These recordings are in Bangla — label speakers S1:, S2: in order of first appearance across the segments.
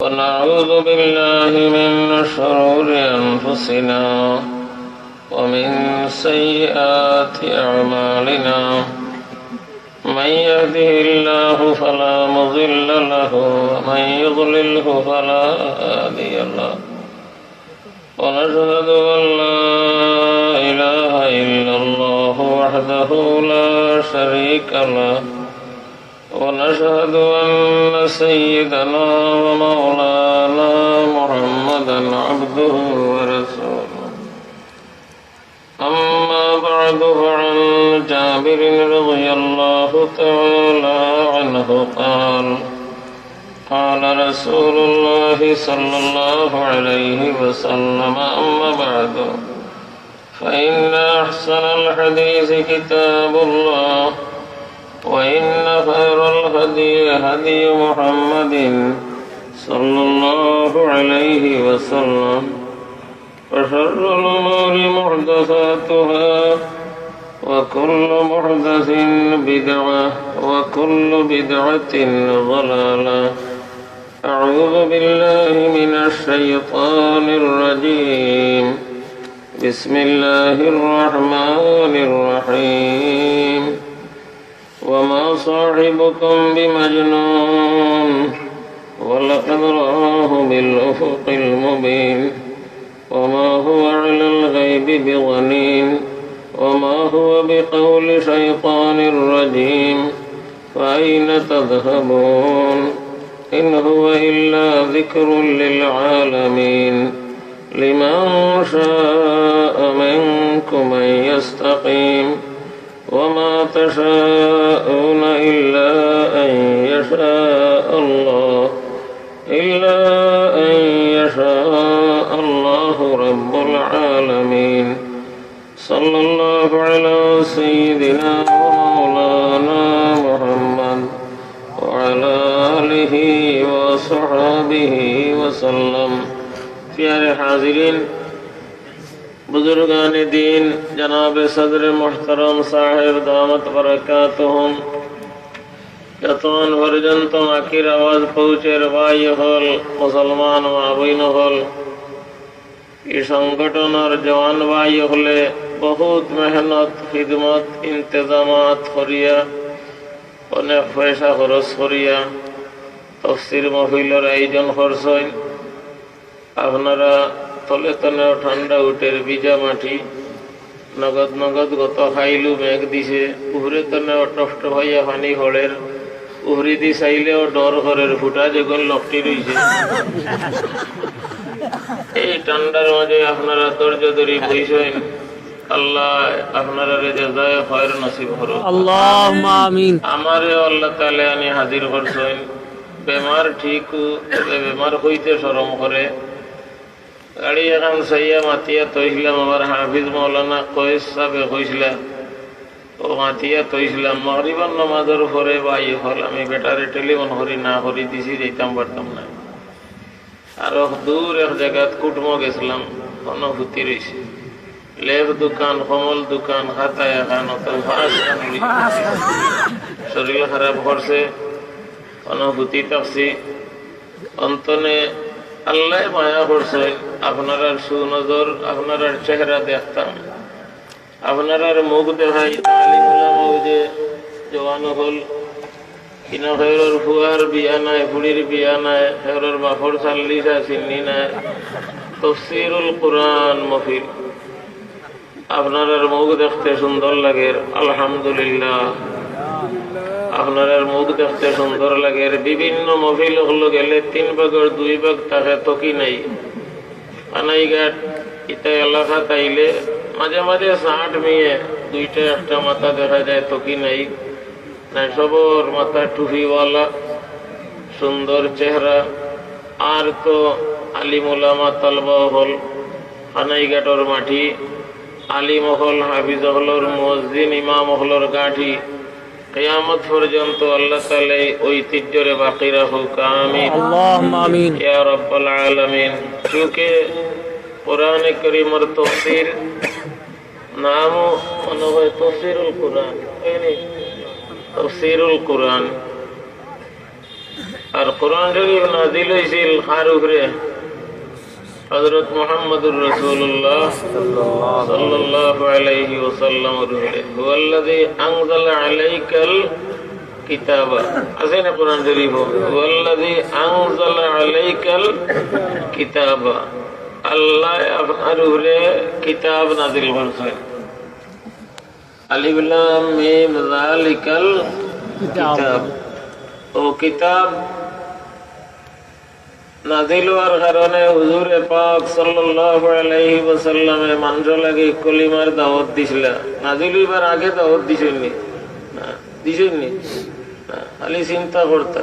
S1: ونعوذ بالله من شرور أنفسنا ومن سيئات أعمالنا من يهده الله فلا مضل له ومن يضلله فلا هادي له ونشهد أن لا إله إلا الله وحده لا شريك له ونشهد أن سيدنا ومولانا محمدا عبده ورسوله أما بعد فعن جابر رضي الله تعالى عنه قال قال رسول الله صلى الله عليه وسلم أما بعد فإن أحسن الحديث كتاب الله وإن خير الهدي هدي محمد صلى الله عليه وسلم وشر الأمور محدثاتها وكل محدث بدعة وكل بدعة ضلالة أعوذ بالله من الشيطان الرجيم بسم الله الرحمن الرحيم وما صاحبكم بمجنون ولقد رآه بالأفق المبين وما هو على الغيب بضنين وما هو بقول شيطان رجيم فأين تذهبون إن هو إلا ذكر للعالمين لمن شاء منكم أن يستقيم وما تشاءون إلا أن يشاء الله رب العالمين صلى الله على سيدنا ومولانا محمد وعلى آله وصحبه وسلم प्यारे हाजिरीन बुजुर्गान दीन जनाब सदर मुहतरम साहिब दामत बरकातुहुम যতক্ষণ পর্যন্ত মাকির আওয়াজ পৌঁছের ভাই হল মুসলমান মা বোন হল এই সংগঠনের জওয়ান ভাই হলে বহুত মেহনত খিদমত ইন্তজামাত করিয়া অনেক পয়সা খরচ করিয়া তফসির মাহফিলের আয়োজন করছেন। আপনারা তলে তলে ঠান্ডা উঠের ভিজা মাটি নগদ নগদ গত খাইলু মেঘ দিছে উপরে তলে টফট ভাইয়া পানি হলের উহরি দি চাইলেও ডর ঘরের ফুটা যেগুন লকটি রয়েছে। এই ঠান্ডার মাঝে আপনারা ধৈর্য ধরে বইছেন। আল্লাহ আপনারা জাযায়ে খায়র নসিব করুন, আল্লাহুম্মা আমিন। আমারে আল্লাহ তাআলা আনি হাজির করছেন বেমার ঠিক বেমার হইতে শরম করে গাড়ি এখন সাইয়া মাতিয়া তৈছিলাম। আমার হাফিজ মৌলানা কয়েস সাহেব হয়েছিল ও মাতিয়া তৈছিলাম মাগরিবার নামাজের পরে ভাই হল আমি বেটারে টেলিফোন করি না করি দিছি যেতাম পারতাম না। আর দূর এক জায়গাত কুটুম গেছিলাম অনুভূতি রয়েছে লেপ দোকান কমল দোকান খাতা এখন শরীর খারাপ করছে অনুভূতি থাকছি অন্তনে আল্লাহ মায়া করছে। আপনারা সুনজর আপনারা চেহারা দেখতাম আপনার মুখ দেখাই যে জওয়ান হল কিনা হেরর ফুয়ার বিয়া নাই ফুড়ির বিয়া নাই হেরর বাফর চাল্লিশা চিন্নি নাই তফসিরুল কোরআন মফিল আপনার মুখ দেখতে সুন্দর লাগে আলহামদুলিল্লাহ। আপনার মুখ দেখতে সুন্দর লাগে। বিভিন্ন মফিল হলো গেলে 3 ভাগের 2 ভাগ থাকে তকি নাই আনাইঘাট ইটা এলাকা তাইলে মাঝে মাঝে 60 মেয়ে 2টা 1টা মাথা দেখা যায় তকি নাই নাই সবর মাথা টুপিওয়ালা সুন্দর চেহারা। আর তো আলিম উলামা তালবা হল আনাইঘাটর মাটি আলিম হল হাফিজ হলর মুয়াজ্জিন ইমাম হলর গাঠি কিয়ামত পর্যন্ত আল্লাহ তাআলা ঐতিহ্যরে বাকি রাখুক, আমিন আল্লাহুম্মা আমিন ইয়া রাব্বাল আলামিন। क्योंकि कुरान करीम और तफसीर नाम तफसीरुल कुरान तफसीरुल कुरान আর কোরআন শরীফ নাযিল হয়েছিল কার উপরে? হযরত মুহাম্মদুর রাসূলুল্লাহ সাল্লাল্লাহু আলাইহি ওয়াসাল্লাম এর উপরে। হুয়াল্লাযী আনজালা আলাইকাল কিতাবা, আছে না কোরআন শরীফ? হুয়াল্লাযী আনজালা আলাইকাল কিতাবা, আল্লাহ আপনার উপরে কিতাব নাযিল করেছেন। আলিফ লাম মিম যালিকাল কিতাব। ও কিতাব নাযিল হওয়ার কারণে হুজুরে পাক সাল্লাল্লাহু আলাইহি ওয়াসাল্লামে মানুষ লাগে কলিমার দাওয়াত দিছিল। নাযিল হইবার আগে দাওয়াত দিছেননি? না, দিছেননি। খালি চিন্তা করতে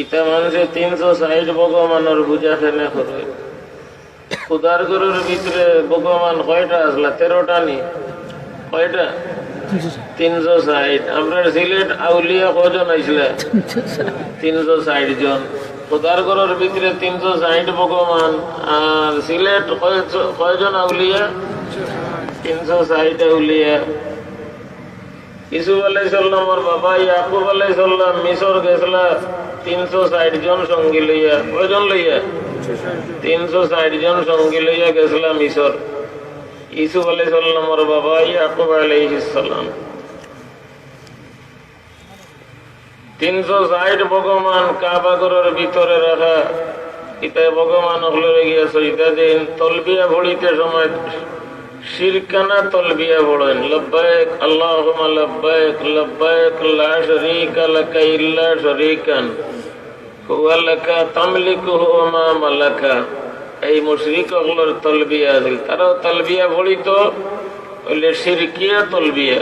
S1: ইটা মানুষে 360 ভগবানের পূজা খেলে করে। খুদার ঘরের ভিতরে ভগবান কয়টা আসলা? 13টা নি? কয়টা? 360। আমরা সিলেট আউলিয়া কজন আইসলা? 360 জন। খুদার ঘরের ভিতরে 360 ভগবান। আর সিলেট কয়জন আউলিয়া? 360 আউলিয়া। ইসুফ আলাইহিস সালামের বাবা ইয়াকুব আলাইহিস সালাম মিশর গেছলা 360 জন সঙ্গী লইয়া। কয়জন লইয়া? 360 জন সঙ্গী লইয়া গেছলা মিশর। ইসুফ আলাইহিস সালামের বাবা ইয়াকুব আলাইহিস সালাম। 360 ভগবান কাবা ঘরের ভিতরে রাখা। এটা ভগবান হলে গিয়া সইদা দিন তলবিয়া ভরিতে সময় শিরকানা তলবিয়া পড়েন। লব্বাইক আল্লাহুম্মা লব্বাইক লব্বাইক লা শারীকা লাকা ইল্লা শারীকান হুয়া লাকা তামলিকুহু ওয়া মা মালাকা। এই মুশরিকগুলোর তলবিয়া আছে। তারাও তলবিয়া পড়িত বলে শিরকিয়া তলবিয়া,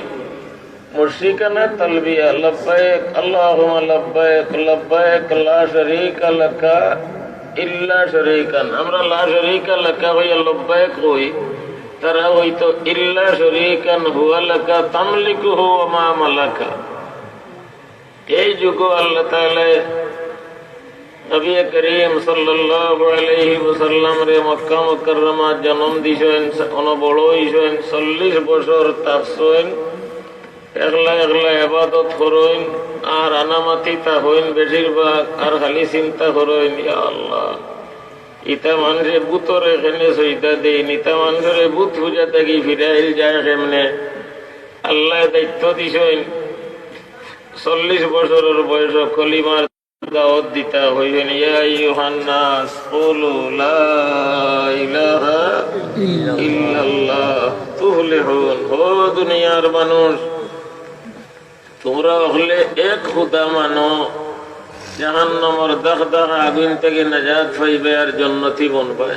S1: মুশরিকানা তলবিয়া। লব্বাইক আল্লাহুম্মা লব্বাইক লব্বাইক লা শারীকা লাকা ইল্লা শারীকান। আমরা লা শারীকা লাকা হইয়া লব্বাইক হই, তারা হইতো ইল্লা শরীকান হুয়া লাকা তামলিকুহু ওয়া মা মালাকা। এই যুগ আল্লাহ তাআলা নবী করিম সাল্লাল্লাহু আলাইহি ওয়াসাল্লাম রে মক্কা মুকাররমা জন্ম দিছেন। অন বড় হইছেন 40 বছর তাকসইন একলা একলা ইবাদত করেন। আর আনামাতি তা হইন বেশিরভাগ। আর খালি চিন্তা করেন ইয়া আল্লাহ ইটা মানুষের বুতর এখানে সইতা দেয়নি। ইটা মানুষের বুত পূজা থেকে ফিরাইল যায় কেমনে? আল্লাহ দায়িত্ব দিছেন 40 বছরের বয়স কলিমার দাওয়াত দিতা হইবেন। ইয়া আইয়ুহান নাস কুলু লা ইলাহা ইল্লাল্লাহ তুফলিহুন। ও দুনিয়ার মানুষ, তোমরা হলে এক খোদা মানো, জাহান্নামের দাগদাগ আগুন থেকে নাজাত পাইবে আর জান্নাতি বনবে।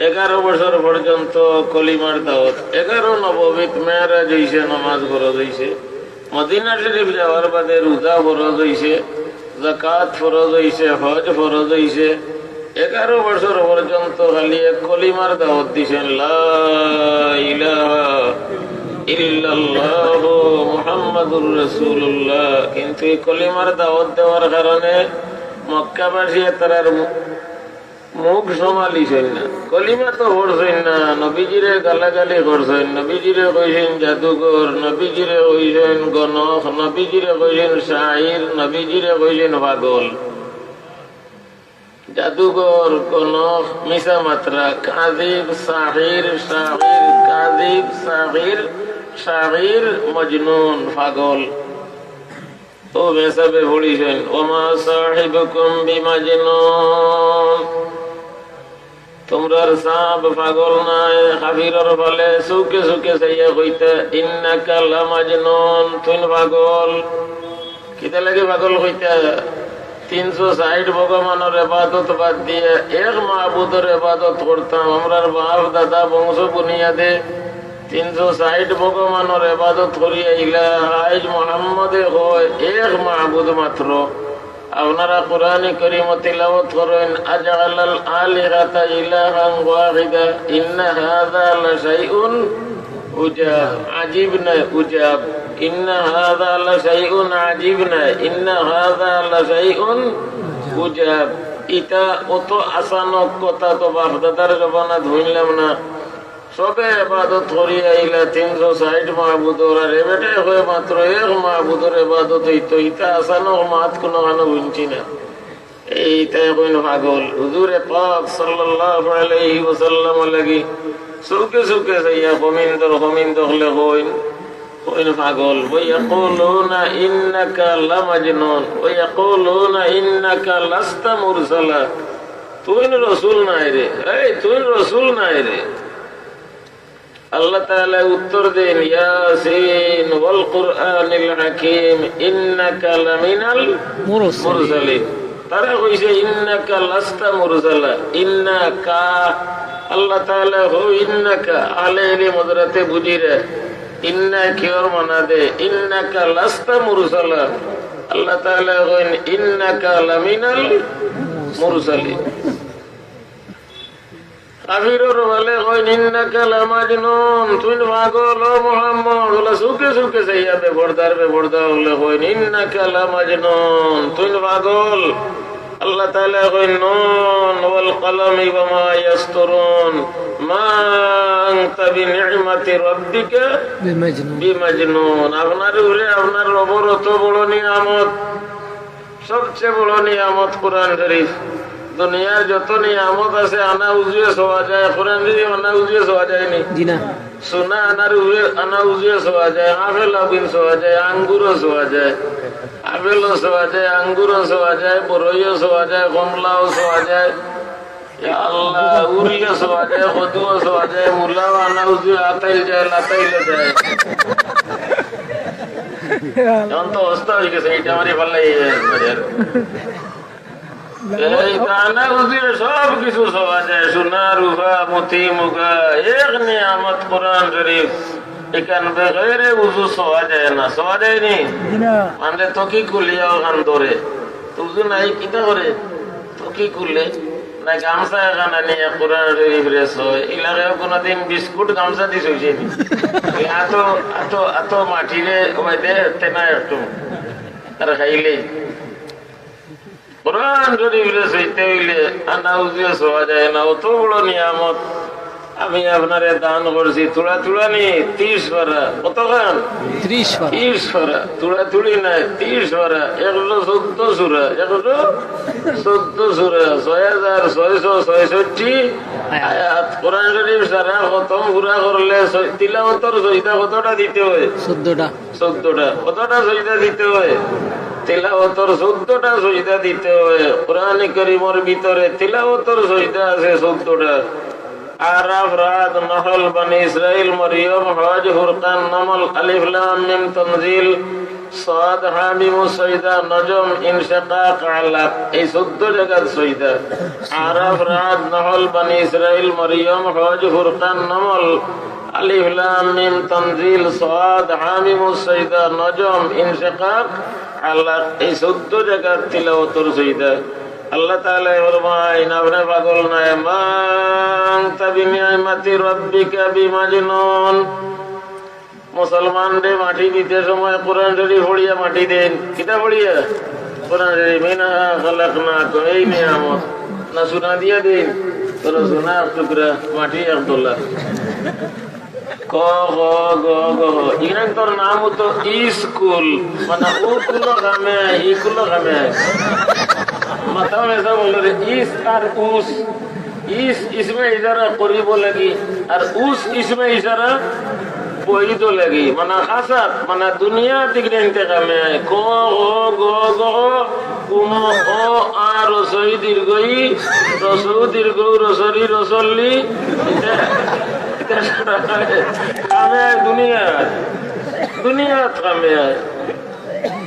S1: 11 বছর পর্যন্ত কলিমার দাওয়াত। 11 নববীত মেরাজ হইছে, নামাজ ফরজ হইছে। মদিনা শরীফ যাওয়ার বাদে রোজা ফরজ হইছে, যাকাত ফরজ হইছে, হজ ফরজ হইছে। 11 বছর পর্যন্ত খালি এক কলিমার দাওয়াত দিছেন, লা ইলাহা ইল্লাল্লাহু মুহাম্মাদুর রাসূলুল্লাহ। কিন্তু এই কলিমার দাওয়াত দেওয়ার কারণে মক্কাবাসী তারার মুখ সমালিছেন না। কলিমা তো পড়ছেন না, নবীজিরে গালাগালি করছেন, নবীজিরে কইছেন জাদুঘর, নবীজিরে কইছেন গণক, নবীজিরে কইছেন শাহির, নবীজিরে কইছেন পাগল। জাদুঘর, গণক, মিশা মাত্রা, কাযিব, সাহির, শাহির, কাযিব, সাহির, শাহির, মজনুন, পাগল। ও মেসাবে পড়িছেন ওমা সাহিবুকুম বিমাজনুন, তোমরার সাপ পাগল নাই। হাফিরর ফলে সুকে সুকে সাইয়া কইতে ইন্নাকা লামাজনুন, তুই পাগল। কিতা লাগে পাগল কইতে? 360 ভগবানের ইবাদত বাদ দিয়ে এক মাহবুদের ইবাদত করতাম। আমরার বাপ দাদা বংশ বুনিয়াদে 360 ভগবানের ইবাদত করিয়া ইলা আজ মুহাম্মদে হয় এক মাহবুদ মাত্র। আপনারা কোরআনে কারীম তিলাওয়াত করেন আজআলাল আলিহাতা ইলাহান ওয়াহিদা ইন্না হাযা লাশাইউন উজাব। আজীব না উজাব। ইন্না হাযা লাশাইউন আজীব না, ইন্না হাযা লাশাইউন উজাব। এটা অত আসানক কথা তো বাপ দাদার জবানা ধরলাম না। সবে ইবাদত করি আইলা 360 মাহবুদর আর এবেটাই হয়ে মাত্র এক মাহবুদর ইবাদত হইতো ইতা আসানো মাত কোনো খানো বুঝছি না এইটাই কইন পাগল হুজুরে পাক সাল্লাল্লাহু আলাইহি ওয়াসাল্লাম লাগি সুকে সুকে যাইয়া কমিন দখলে কইন পাগল ওয়ায়াকুলুনা ইন্নাকা লামাজনুন ওয়ায়াকুলুনা ইন্নাকা লাস্তা মুরসালা তুই রাসূল নাই রে তুই রাসূল নাই রে আল্লাহ তাআলা উত্তর দেন ইয়াসিন ওয়াল কুরআনিল হাকীম ইন্নাকা লামিনাল মুরসালিন তারা কইছে ইন্নাকা লাস্তা মুরসালা ইন্নাকা আল্লাহ তাআলা হো ইন্নাকা আলাইহি মুদরাতে বুঝিরে ইন্না কিওর মানা দে ইন্নাকা লাস্তা মুরসালা আল্লাহ তাআলা কইন ইন্নাকা লামিনাল মুরসালিন কাফিরর বলে কইন ইন্নাকা লামাজনুন তুই পাগল ও মুহাম্মদ বলে সুকে সুকে যাইয়া বেপরদা হলে কইন ইন্নাকা লামাজনুন তুই পাগল আল্লাহ তাআলা কইন নুন ওয়াল কলমি ওয়া ইয়াসতুরুন মা আনতা বিনি'মাতি রাব্বিকা বিমাজনুন আপনার উপরে আপনার রবের অত বড় নিয়ামত সবচেয়ে বড় নিয়ামত কোরআন শরীফ দুনিয়ার যত নিয়ামত আছে আনা উজিয়ে সোয়া যায় কোরআন শরীফ আনা উজিয়ে সোয়া যায়নি জি না সোনা আনা উজিয়ে সোয়া যায় আপেল আবিন সোয়া যায় আঙ্গুরও সোয়া যায় আপেলও সোয়া যায় আঙ্গুরও সোয়া যায় বরইও সোয়া যায় কমলাও সোয়া যায় আল্লাহ উরিও সোয়া যায় কদুও সোয়া যায় মুলাও আনা উজিয়ে আতাইল যায় লাতাইলে যায় এখন তো অবস্থা হয়ে গেছে এইটা আমারই ভালো সব কিছু সোয়া যায় সোনা রূপা মতি মুগা এক নিয়ামত কোরআন শরীফ এখান বেগরে উজু সোয়া যায় না সোয়া যায়নি মানে তকি কুলিয়াও গান ধরে উজু নাই কিতা করে তকি কুলে না গামছা এখানে নিয়ে কোরআন শরীফ রেস হয় এলাকায় কোনোদিন বিস্কুট গামছা দিস হয়েছে এত মাটিরে দে তেনা একটু তারা খাইলে কোরআন শরীফ রেস হইতে হইলে আনা উজিয়ে সোয়া যায় না অত বড় নিয়ামত আমি আপনারে দান করছি তুড়া তুড়া নি 30 পারা কতখান 30 পারা তুড়া তুড়ি নাই 30 পারা 114 সূরা 114 সূরা 6666 আয়াত কোরআন শরীফ সারা খতম পুরা করলে তিলাওয়াতের সহিতা কতটা দিতে হয় 14টা কতটা সহিতা দিতে হয় তিলাওয়াতের 14টা সহিতা দিতে হয় কোরআন কারীমের ভিতরে তিলাওয়াতের সহিতা আছে 14টা আরাফ রাত নহল বনি ইসরাইল মরিয়ম হজ ফুরকান নামল আলিফ লাম মিম তানজিল সাদ হামিম সাইদা নজম ইনশিকাক আলাক এই 14 জায়গার সহিতা আরাফ রাত নহল বনি ইসরাইল মরিয়ম হজ ফুরকান নামল আলিফ লাম মিম তানজিল সাদ হামিম সাইদা নজম ইনশিকাক আলাক এই 14 জায়গার তিলাওয়াতের সহিতা আল্লাহ তাআলা ফরমায় আপনি পাগল না মান তাবিনিয়ামাতি রাব্বিকা বিমাজনুন মুসলমান রে মাটি দিতে সময় কোরআন শরীফ পড়িয়া মাটি দেন কিতা পড়িয়া কোরআন শরীফ মিনহা খালাকনাকুম এই নিয়ামত না সুনা দিয়া দেন তোর সোনা টুকরা মাটি আব্দুল্লাহ ক গ গ গ ইরান তোর নাম তো স্কুল মানে ও কুলো গামে ই কুলো গামে माता में ऐसा बोल रहे इस और उस इसमें इशारा करीब लगी और उस इसमें इशारा वही तो लगी मना खासात मना दुनिया दिखने इंतकाम में है को गो गो कुम ओ आ रसोई दीर्घई रसो दीर्घ रसरी रसल्ली कामे दुनिया दुनिया कामे है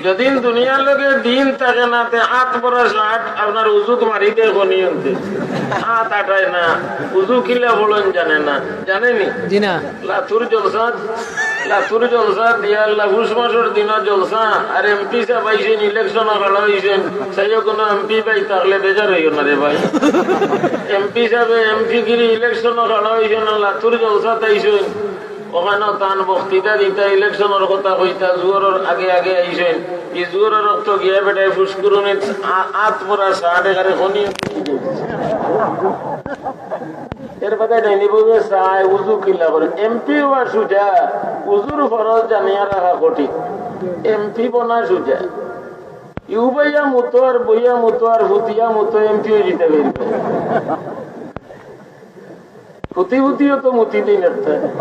S1: যদিন দুনিয়ার লোকে দিন থাকে না হাত বরস হাত আপনার উজুক মারি দিয়ে গনিয়ন্তে হাত আটায় না উজু কিলা বলন জানে না জানেনি লাতুর জলসা দিয়া পুষ মাসের দিন জলসা আর এমপি সাহেব আইসেন ইলেকশন খেলা হয়েছেন সেই কোনো এমপি পাই থাকলে বেজার হইল না রে ভাই এমপি সাহেব এমপি গিরি ইলেকশন খেলা হয়েছেন লাতুর জলসা তাইছেন ওখানে তান বক্তৃতা দিতা ইলেকশনের কথা কইতা জুয়ারের আগে আগে আইসেন এই জুয়ারের রক্ত গিয়া বেটায় ফুসকুরুনি আত পরা সাড়ে গাড়ি খনি এর কথা ডাইনি বুঝে চায় উজু কিলা করে এমপি হওয়া সুজা উজুর ফরজ জানিয়া রাখা কঠিন এমপি বনা সুজা ইউ বইয়া মতো আর বইয়া মতো আর ভুতিয়া মতো এমপি হয়ে দিতে পারবে ফুটি ফুটিও তো মুতি দিন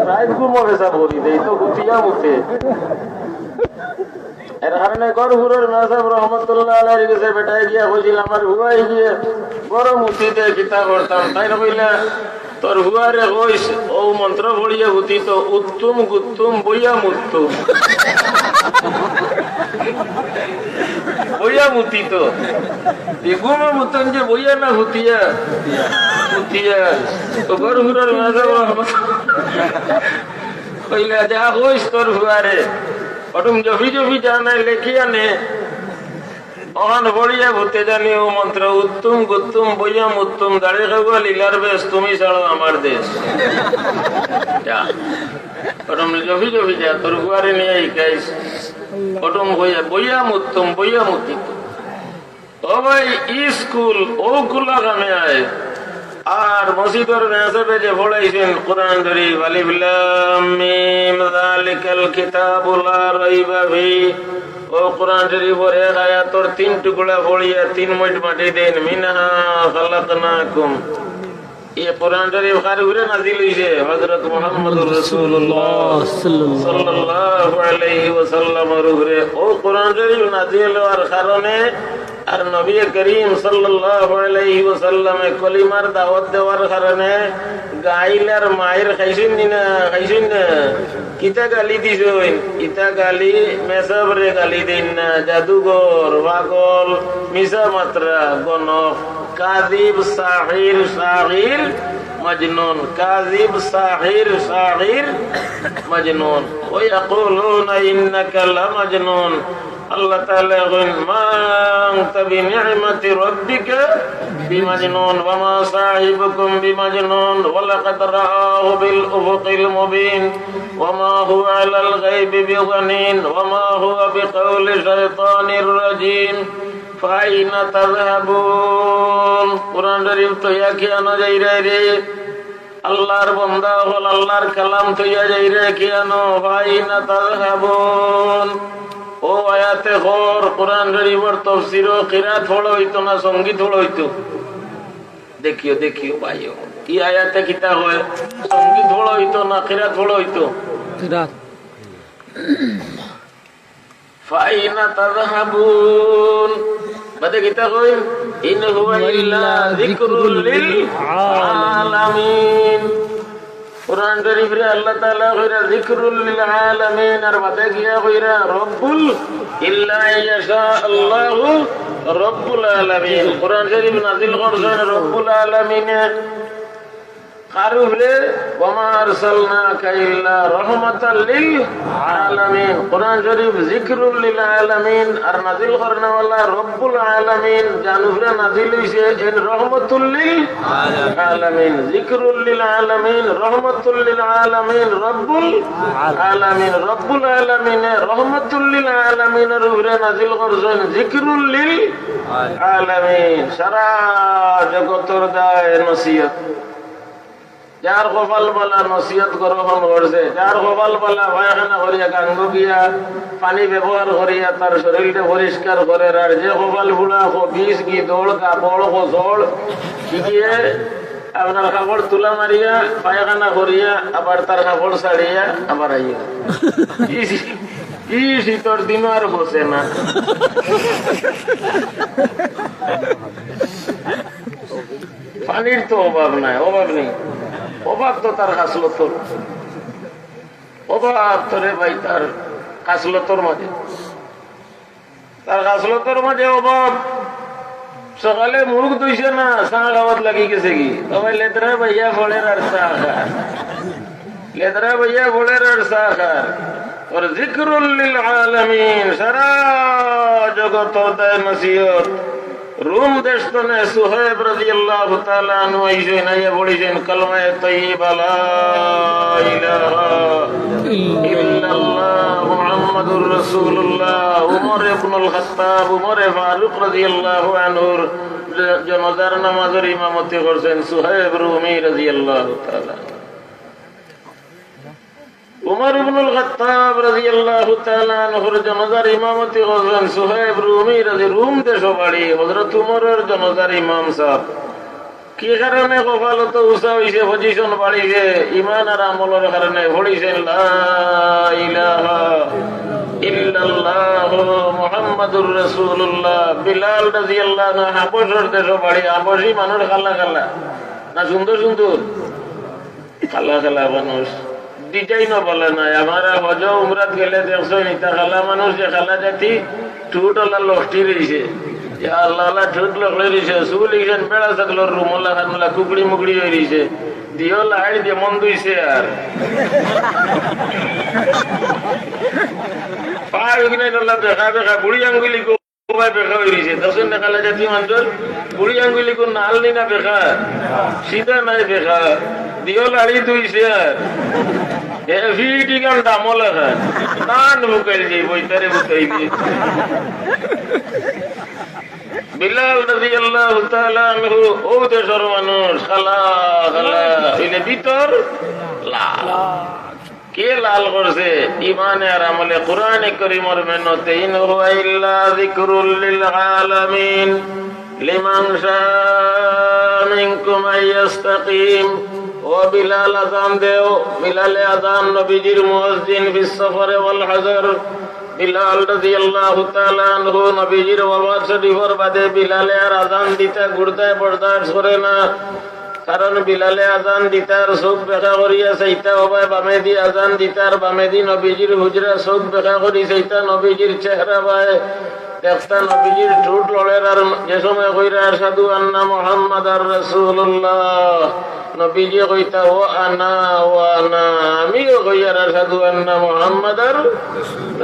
S1: রাত ঘুমো ভেসা ভরি দেয় তো ফুটিয়া মুতে এর কারণে গড়হুরের মেসাব রহমতুল্লাহ আলাইহির কাছে বেটায় গিয়া কইছিল আমার হুয়াই গিয়ে বড় মুতি দিয়ে কিতা করতাম তাই না কইলা তোর হুয়ারে কইস ও মন্ত্র পড়িয়া ভূতি তো উত্তম গুত্তুম বইয়া মুত্তুম বইয়া মুতি তো ঘুমো মুতন যে বইয়া না ভুতিয়া ভুতিয়া তো গড়হুরের মেসাব কইলা যা কইস তোর হুয়ারে অটুম জফি জফি জানাই লেখি আনে ওখান বড়িয়া ভূতে জানি ও মন্ত্র উত্তম গুত্তুম বইয়াম উত্তম দাঁড়িয়ে খাবো লীলার বেশ তুমি ছাড়ো আমার দেশ ওটুম জফি জফি যা তোর গুয়ারে নিয়ে গাইস ওটুম বইয়াম উত্তম বইয়াম উত্তিত ও ভাই স্কুল ও গুলা কামে আয় আর মসজিদের মেসাবে যে পড়াইছেন কোরআন শরীফ আলিফ লাম মিম যালিকাল কিতাবু লা রাইবা ফিহি ও কোরআন শরীফের এক আয়াতের তিন টুকরা পড়িয়া তিন মিনিট মাটি দেন মিনহা খালাকনাকুম এই কোরআন শরীফ কার উপরে নাযিল হইছে হযরত মুহাম্মদুর রাসূলুল্লাহ সাল্লাল্লাহু আলাইহি ওয়াসাল্লামের উপরে ও কোরআন শরীফ নাযিল হওয়ার কারণে আর নবী করিম সাল্লাল্লাহু আলাইহি ওয়াসাল্লামে কলিমার দাওয়াত দেওয়ার কারণে গাইলার মায়ের খাইছেন না খাইছেন না কিতা গালি দিছেন ইতা গালি মেসাবরে গালি দেন না জাদুঘর পাগল মিছা মাত্রা গণক কাযিব সাহির সাহির মজনুন কাযিব সাহির সাহির মজনুন ওয়া ইয়াকুলুনা ইন্নাকা লামাজনুন আল্লাহ তাআলা কইন মা আনতা বিনি'মাতি রাব্বিকা বিমাজনুন ওয়া মা সাহিবুকুম বিমাজনুন ওয়া লাকাদ রাআহু বিল উফুকিল মুবিন ওয়া মা হুয়া আলাল গায়বি বিগানিন ওয়া মা হুয়া বিকাউলি শাইতানির রাজীম ফাইনা তাযহাবুন কুরআন শরীফ তো ইয়াকি আনা যাই রে আল্লাহর বান্দা হল আল্লাহর কালাম তো ইয়া যাই রে কিয়ানো ফাইনা তাযহাবুন ও আয়াতে গর কুরআন শরীফের তাফসীর ও কিরাত হলো হইতো না সঙ্গীত হলো হইতো দেখিও দেখিও ভাইও এই আয়াতে কিতা হয় সঙ্গীত হলো হইতো না কিরাত হলো হইতো কিরাত ফাইনা তাযহাবুন বাদে কিতা কই ইন হুয়া ইল্লা যিকরুল লিল আলামিন কুরআন শরীফে আল্লাহ তাআলা কইরা যিকরুল লিল আলামিন আর বাদে গিয়া কইরা রব্বুল ইল্লা ইয়াশা আল্লাহু রব্বুল আলামিন কুরআন শরীফ নাযিল করছেন রব্বুল আলামিন কারুরে ওমা আরসালনাকা ইল্লা রাহমাতাল লিল আলামিন কুরআন শরীফ যিকরুল লিল আলামিন আর নাযিল করনা ওয়ালা রব্বুল আলামিন জানুরে নাযিল হইছে এন রহমাতুল লিল আলামিন যিকরুল লিল আলামিন রহমাতুল লিল আলামিন রব্বুল আলামিন রব্বুল আলামিন রহমাতুল লিল আলামিন এর উপরে নাযিল করছেন যিকরুল লিল আলামিন সারা জগতের দায় নসিহত যার কপাল বলা নসিহত গ্রহণ করছে যার কপাল বলা পায়খানা করিয়া গাঙ্গ গিয়া পানি ব্যবহার করিয়া তার শরীরটা পরিষ্কার করে আর যে কপাল বুড়া বিষ কি দৌড় কাপড় জল শিখিয়ে আপনার কাপড় তুলা মারিয়া পায়খানা করিয়া আবার তার কাপড় ছাড়িয়া আবার আইয়া কি শীতর দিনও আর বসে না পানির তো অভাব নাই অভাব নেই অভাব তো তার খাসলতর অভাব তো রে ভাই তার খাসলতর মাঝে তার খাসলতর মাঝে অভাব সকালে মুখ ধুইছে না চা খাওয়াত লাগি গেছে কি তবে লেদরা ভাইয়া ফলের আর চা খার লেদরা ভাইয়া ফলের আর চা খার और जिक्रुल लिल आलमीन सारा जगत दाय नसीहत रूम देशने सुहैब রাদিয়াল্লাহু তাআলা আনহু আইসেন আইয়া বলেছেন কালমা তাইয়্যিবা লা ইলাহা ইল্লাল্লাহ মুহাম্মাদুর রাসূলুল্লাহ। উমর ইবনুল খাত্তাব, উমর ফারুক রাদিয়াল্লাহু আনহুর জানাজার নামাজের ইমামতি করছেন সুহাইব রুমি রাদিয়াল্লাহু তাআলা। উমর ইবনুল খাত্তাব রাদিয়াল্লাহু তাআলা আনহুর জানাজার ইমামতি করছেন সুহাইব রুমি রুম দেশ বাড়ি। হযরত উমরের জানাজার ইমাম সাহেব কি কারণে কপালত উঁচা হইছে, পজিশন বাড়িছে, ইমান আর আমলের কারণে পড়িছেন লা ইলাহা ইল্লাল্লাহ মুহাম্মাদুর রাসূলুল্লাহ। বিলাল রাদিয়াল্লাহু আনহু হাবশর দেশ বাড়ি, হাবশি মানুষ খালা খালা না, সুন্দর সুন্দর খালা খালা মানুষ, ডিজাইনও বলে নাই। আমার হজ উমরাত গেলে দেখছো নিতা খালা মানুষ, যে খালা জাতি ঠুটলা লষ্টি রয়েছে, আল্লাহ আল্লাহ ঠুট লকড়ে রয়েছে, চুল ইছেন বেড়া থাকলো রুমলা খানলা কুকড়ি মুকড়ি হয়ে রয়েছে, দিও লাইট দিয়ে মন দুইছে আর পায় কিনে বেকা বেকা বুড়ি আঙ্গুলি বেকা হয়ে রয়েছে। দর্শন না খালা জাতি মানুষ বুড়ি আঙ্গুলি কোন নাল নি না বেকা, সিধা নাই বেকা, দিও লাড়ি দুইছে আর হেভি গান দামল খান নান বুকাইল যাই বইতারে বুকাইলি। বিলাল রাদিয়াল্লাহু তাআলা আনহু ও দেশের মানুষ, খালা খালা এলে ভিতর লাল। কে লাল করছে? ইমানে আর আমলে কোরআনে কারীমের মেহনতে। ইন হুয়া ইল্লা যিকরুল লিল আলামিন লিমান শাআ মিনকুম আইয়াস্তাকিম। ও বিলাল আযান দেও, বিলালে আযান নবীজির মুয়াজ্জিন ফিস সফরে ওয়াল হাজর। বিলাল রাদিয়াল্লাহু তাআলা আনহু নবীজির ওয়াফাত শরীফের বাদে বিলালে আর আযান দিতে ঘুরতে বরদাস্ত করে না, কারণ বিলালে আযান দিতার চোখ বেকা করিয়া চাইতা হবায় বামে দি আযান দিতার, বামে দি নবীজির হুজরা চোখ বেকা করি চাইতা নবীজির চেহারা পায় দেখতা, নবীজির ঠোঁট লড়ের। আর যে সময় কইরা আশহাদু আন্না মুহাম্মাদার রাসূলুল্লাহ, নবীজি কইতা ও আনা ও আনা, আমিও কইয়ার আশহাদু আন্না মুহাম্মাদার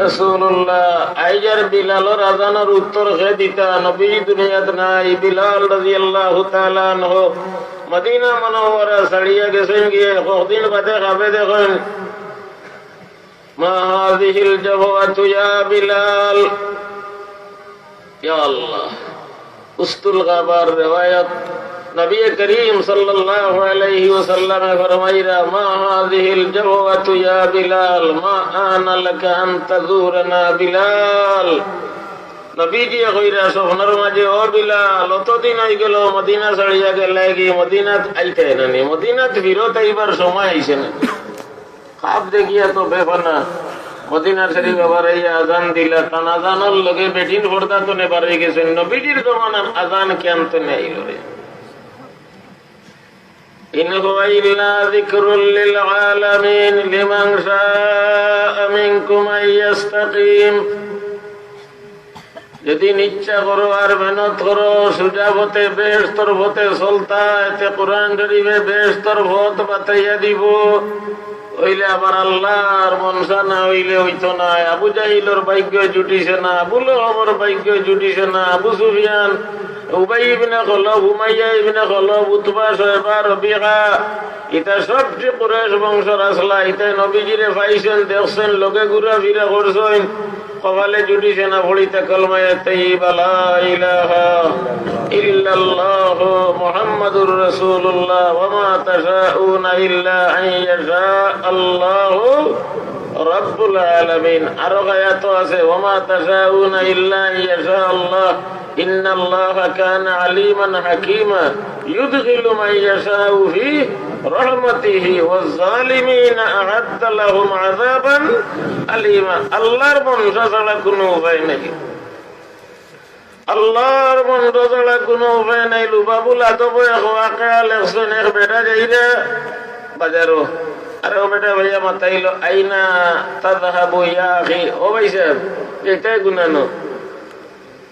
S1: রাসূলুল্লাহ। আইজার বিলালর আযানের উত্তর খে দিতা, নবী দুনিয়াত নাই। বিলাল রাদিয়াল্লাহু তাআলা আনহু মদিনা মুনাওয়ারা ছাড়িয়া গেছেন, গিয়ে কতদিন বাদে খাবে দেখেন মা হাযিহিল জাওয়াতু ইয়া বিলাল। ইয়া আল্লাহ, উস্তুল গাবার রিওয়ায়াত নবী করিম সাল্লাল্লাহু আলাইহি ওয়াসাল্লাম ফরমাইরা মা হাযিহিল জাওয়াতু ইয়া বিলাল মা আনা লাকা আন তাযুরনা বিলাল। নবীজি কইরা স্বপ্নের মাঝে ও বিলাল অতদিন হয়ে গেল মদিনা ছাড়িয়া গেলে, কি মদিনাত আইতে নানি, মদিনাত ফিরত আইবার সময় আইছে না। খাপ দেখিয়া তো বেফানা মদিনা শরীফ আবার এই আজান দিলা, তান আজানের লগে বেটিন পর্দা তো নেবার হয়ে গেছেন। নবীজির জমানার আজান কেন তো নেই রে। ইন হুয়া ইল্লা যিকরুল লিল আলামিন লিমান শাআ মিনকুম আইয়াস্তাকিম। যদি ইচ্ছা করো আর মেহনত করো সোজা পথে বেহেশতের পথে চলতা, এতে কোরআন শরীফে বেহেশতের পথ বাতাইয়া দিব। হইলে আবার আল্লাহর মনসা না হইলে হইতো না। আবু জাহিলর ভাগ্য জুটিছে না, আবু লহবের ভাগ্য জুটিছে না। আবু সুফিয়ান, উবাই ইবনে খলব, উমাইয়া ইবনে খলব, উতবা, শয়বা, রবিআ, ইতা সবচেয়ে কুরাইশ বংশের আসলা। ইতা নবীজিরে পাইছেন, দেখছেন, লোকে ঘুরা ফিরা করছেন, কপালে জুটিছে না পড়িতে কলমায়ে তাইয়্যিবা লা ইলাহা ইল্লাল্লাহু মুহাম্মাদুর রাসূলুল্লাহ ওয়া মা তাশাউনা ইল্লা আন ইয়াশা আল্লাহু রাব্বুল আলামিন। আরো আয়াত আছে ওয়া মা তাশাউনা ইল্লা আন ইয়াশা আল্লাহ ইন্নাল্লাহা কানা আলিমান হাকীমা ইউদখিলু মান ইয়াশাউ ফি রহমাতিহি ওয়াজ জালিমিনা আ'আদ্দা লাহুম আযাবান আলিমা। আল্লাহর বংশ ছাড়া কোনো উপায় নাই, আল্লাহর বংশ ছাড়া কোনো উপায় নাই। লুবাবুল আদব লেখছেন, এক বেটা যাইরা বাজারো, আরে ও বেটা ভাইয়া মাতাইল আইনা তাযহাবু ইয়া আখি। ও ভাই সাহেব যেতে গুনানো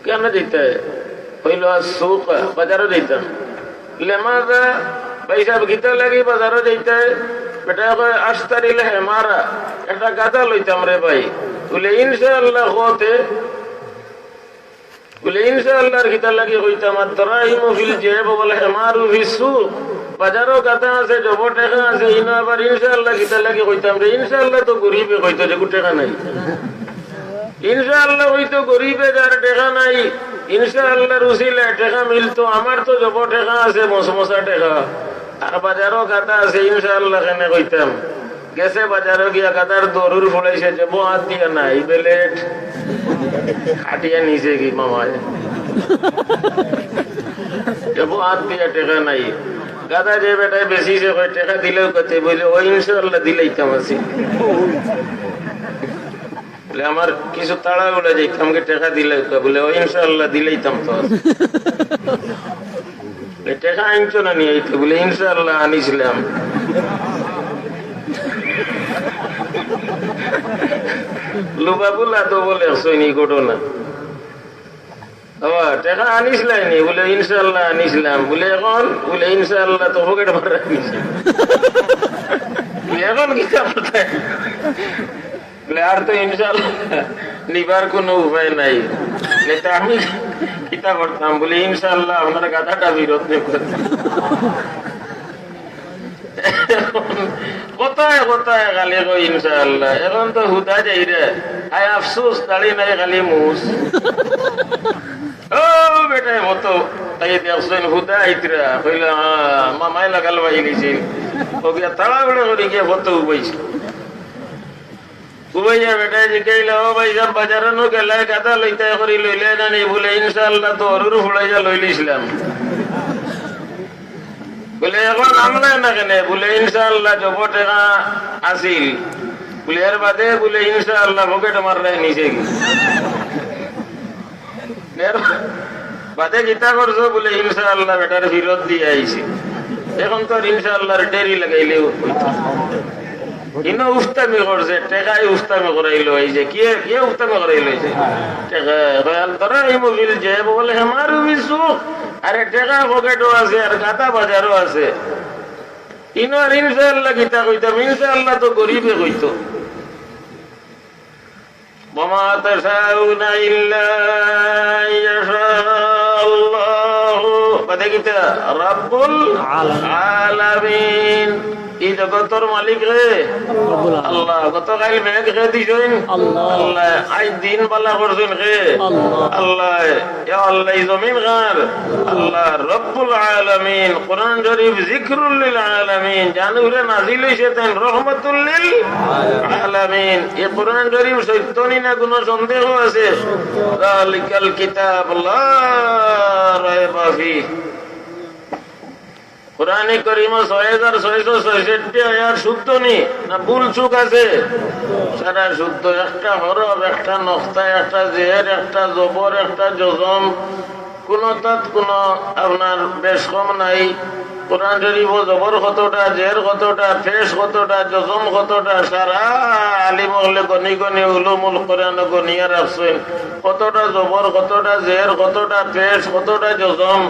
S1: কেন যেতে হইল? সুক বাজারও যেতাম। লেমাজা ভাই সাহেব গীতা লাগি বাজারও যেতে। বেটা কয় আস্তারিলে হেমারা, একটা গাদা লইতাম রে ভাই। বলে ইনশাআল্লাহ হতে, বলে ইনশাআল্লাহর গীতা লাগি কইতাম। আর দরাহিমু ফিল জেব ওয়াল হেমারু ফিস সুক। বাজারও গাতা আছে, জব টেকা আছে, ইনো আবার ইনশাআল্লাহ কিতা লাগে কইতাম রে, ইনশাআল্লাহ তো গরিবে কইতো যে টেকা নাই, ইনশাআল্লাহ হইতো গরিবে যার টেকা নাই, ইনশাআল্লাহ রুসিলে টেকা মিলতো। আমার তো জব টেকা আছে, মশমশা টেকা, আর বাজারও গাতা আছে, ইনশাআল্লাহ কেনে কইতাম। গেছে বাজারও গিয়া গাতার দরুর ফুলাইছে, জব হাত দিয়া নাই, বেলেট খাটিয়া নিচে কি মামায়, জব হাত দিয়া টেকা নাই। গাদা যে বেটায় বেশি সে টেকা দিলেও কথা বলে ও ইনশাআল্লাহ দিলেইতাম আছি, আমার কিছু তাড়া বলে যাইতাম টেকা দিলে বলে ও ইনশাআল্লাহ দিলেইতাম। তো টেকা আনছো না নিয়ে আইতো বলে ইনশাআল্লাহ আনিছিলাম। লুবাবুল্লাহ তো বলে সৈনিক ঘটনা, টাকা আনিসলাইনি বলে ইনশাআল্লাহ আনিছিলাম, বলে এখন বলে ইনশাআল্লাহ তো পকেট ভরে আনিছি, এখন কি বলে আর তো ইনশাআল্লাহ নিবার কোনো উপায় নাই। আমি কিতা করতাম বলে ইনশাআল্লাহ আপনার গাধাটা বিরোধ নেই করতাম। কোথায় কোথায় খালি কই ইনশাআল্লাহ, এখন তো হুদা যাই রে, আয় আফসোস দাড়ি নাই খালি মুস। ও বেটাই মতো তাই দেখছেন হুদা আইতরা কইল মামাই লাগাল বাই নিছিল, ও গিয়া তাড়াহুড়ো করে গিয়ে ফটো উবাইছে। উবাইয়া বেটাই জিকাইল ও ভাই সব বাজারে নো গেলে গাদা লইতে করি লইলে না নি বলে ইনশাআল্লাহ তো অরুর ফুলাইয়া লইলিছিলাম। বলে এখন আমলাই না কেন বলে ইনশাআল্লাহ জব টেকা আসিল, বলে এর বাদে বলে ইনশাআল্লাহ পকেট মারলাই নিচে কি বাদে গীতা করছো বলে ইনশাআল্লাহ বেটার ফিরত দিয়ে আইছি। এখন তো ইনশাআল্লাহর ডেরি লাগাইলেও ইনো উফতামি করছে, টেকাই উফতামি করাইলো, এই যে কে কে উফতামি করাইলো, এই যে টেকা ধরা এই মোবিল যে বলে আমার সুখ, আরে টেকা পকেটও আছে আর গাতা বাজারও আছে। ইনো আর ইনশাআল্লাহ গীতা কইতাম, ইনশাআল্লাহ তো গরিবে কইতো। وما تشاءون إلا أن يشاء الله رب العالمين। এই জগতের মালিক রে আল্লাহ, গতকাল মেঘ রে দিছেন আল্লাহ, আজ দিন বালা করছেন রে আল্লাহ, ইয়া আল্লাহ জমিন গার আল্লাহ রব্বুল আলামিন। কোরআন শরীফ যিকরুল লিল আলামিন, জানুরে নাজিল হইছে তেন রহমাতুল লিল আলামিন। এই কোরআন শরীফ সত্য নি না কোনো সন্দেহ আছে? যালিকাল কিতাব লা রাইবা ফিহি। কোরআনে কারীম 6666 আয়াত শুদ্ধ নি না ভুল চুক আছে? সারা শুদ্ধ, একটা হরফ, একটা নক্তা, একটা জের, একটা জবর, একটা জজম, কোন তাত কোন আপনার বেশ কম নাই। কোরআন শরীফ জবর কতটা, জের কতটা, ফেস কতটা, জজম কতটা, সারা আলিম হলে গনি গনি উলুমুল কোরআন গনিয়া রাখছেন। কতটা জবর, কতটা জের, কতটা ফেস, কতটা জজম,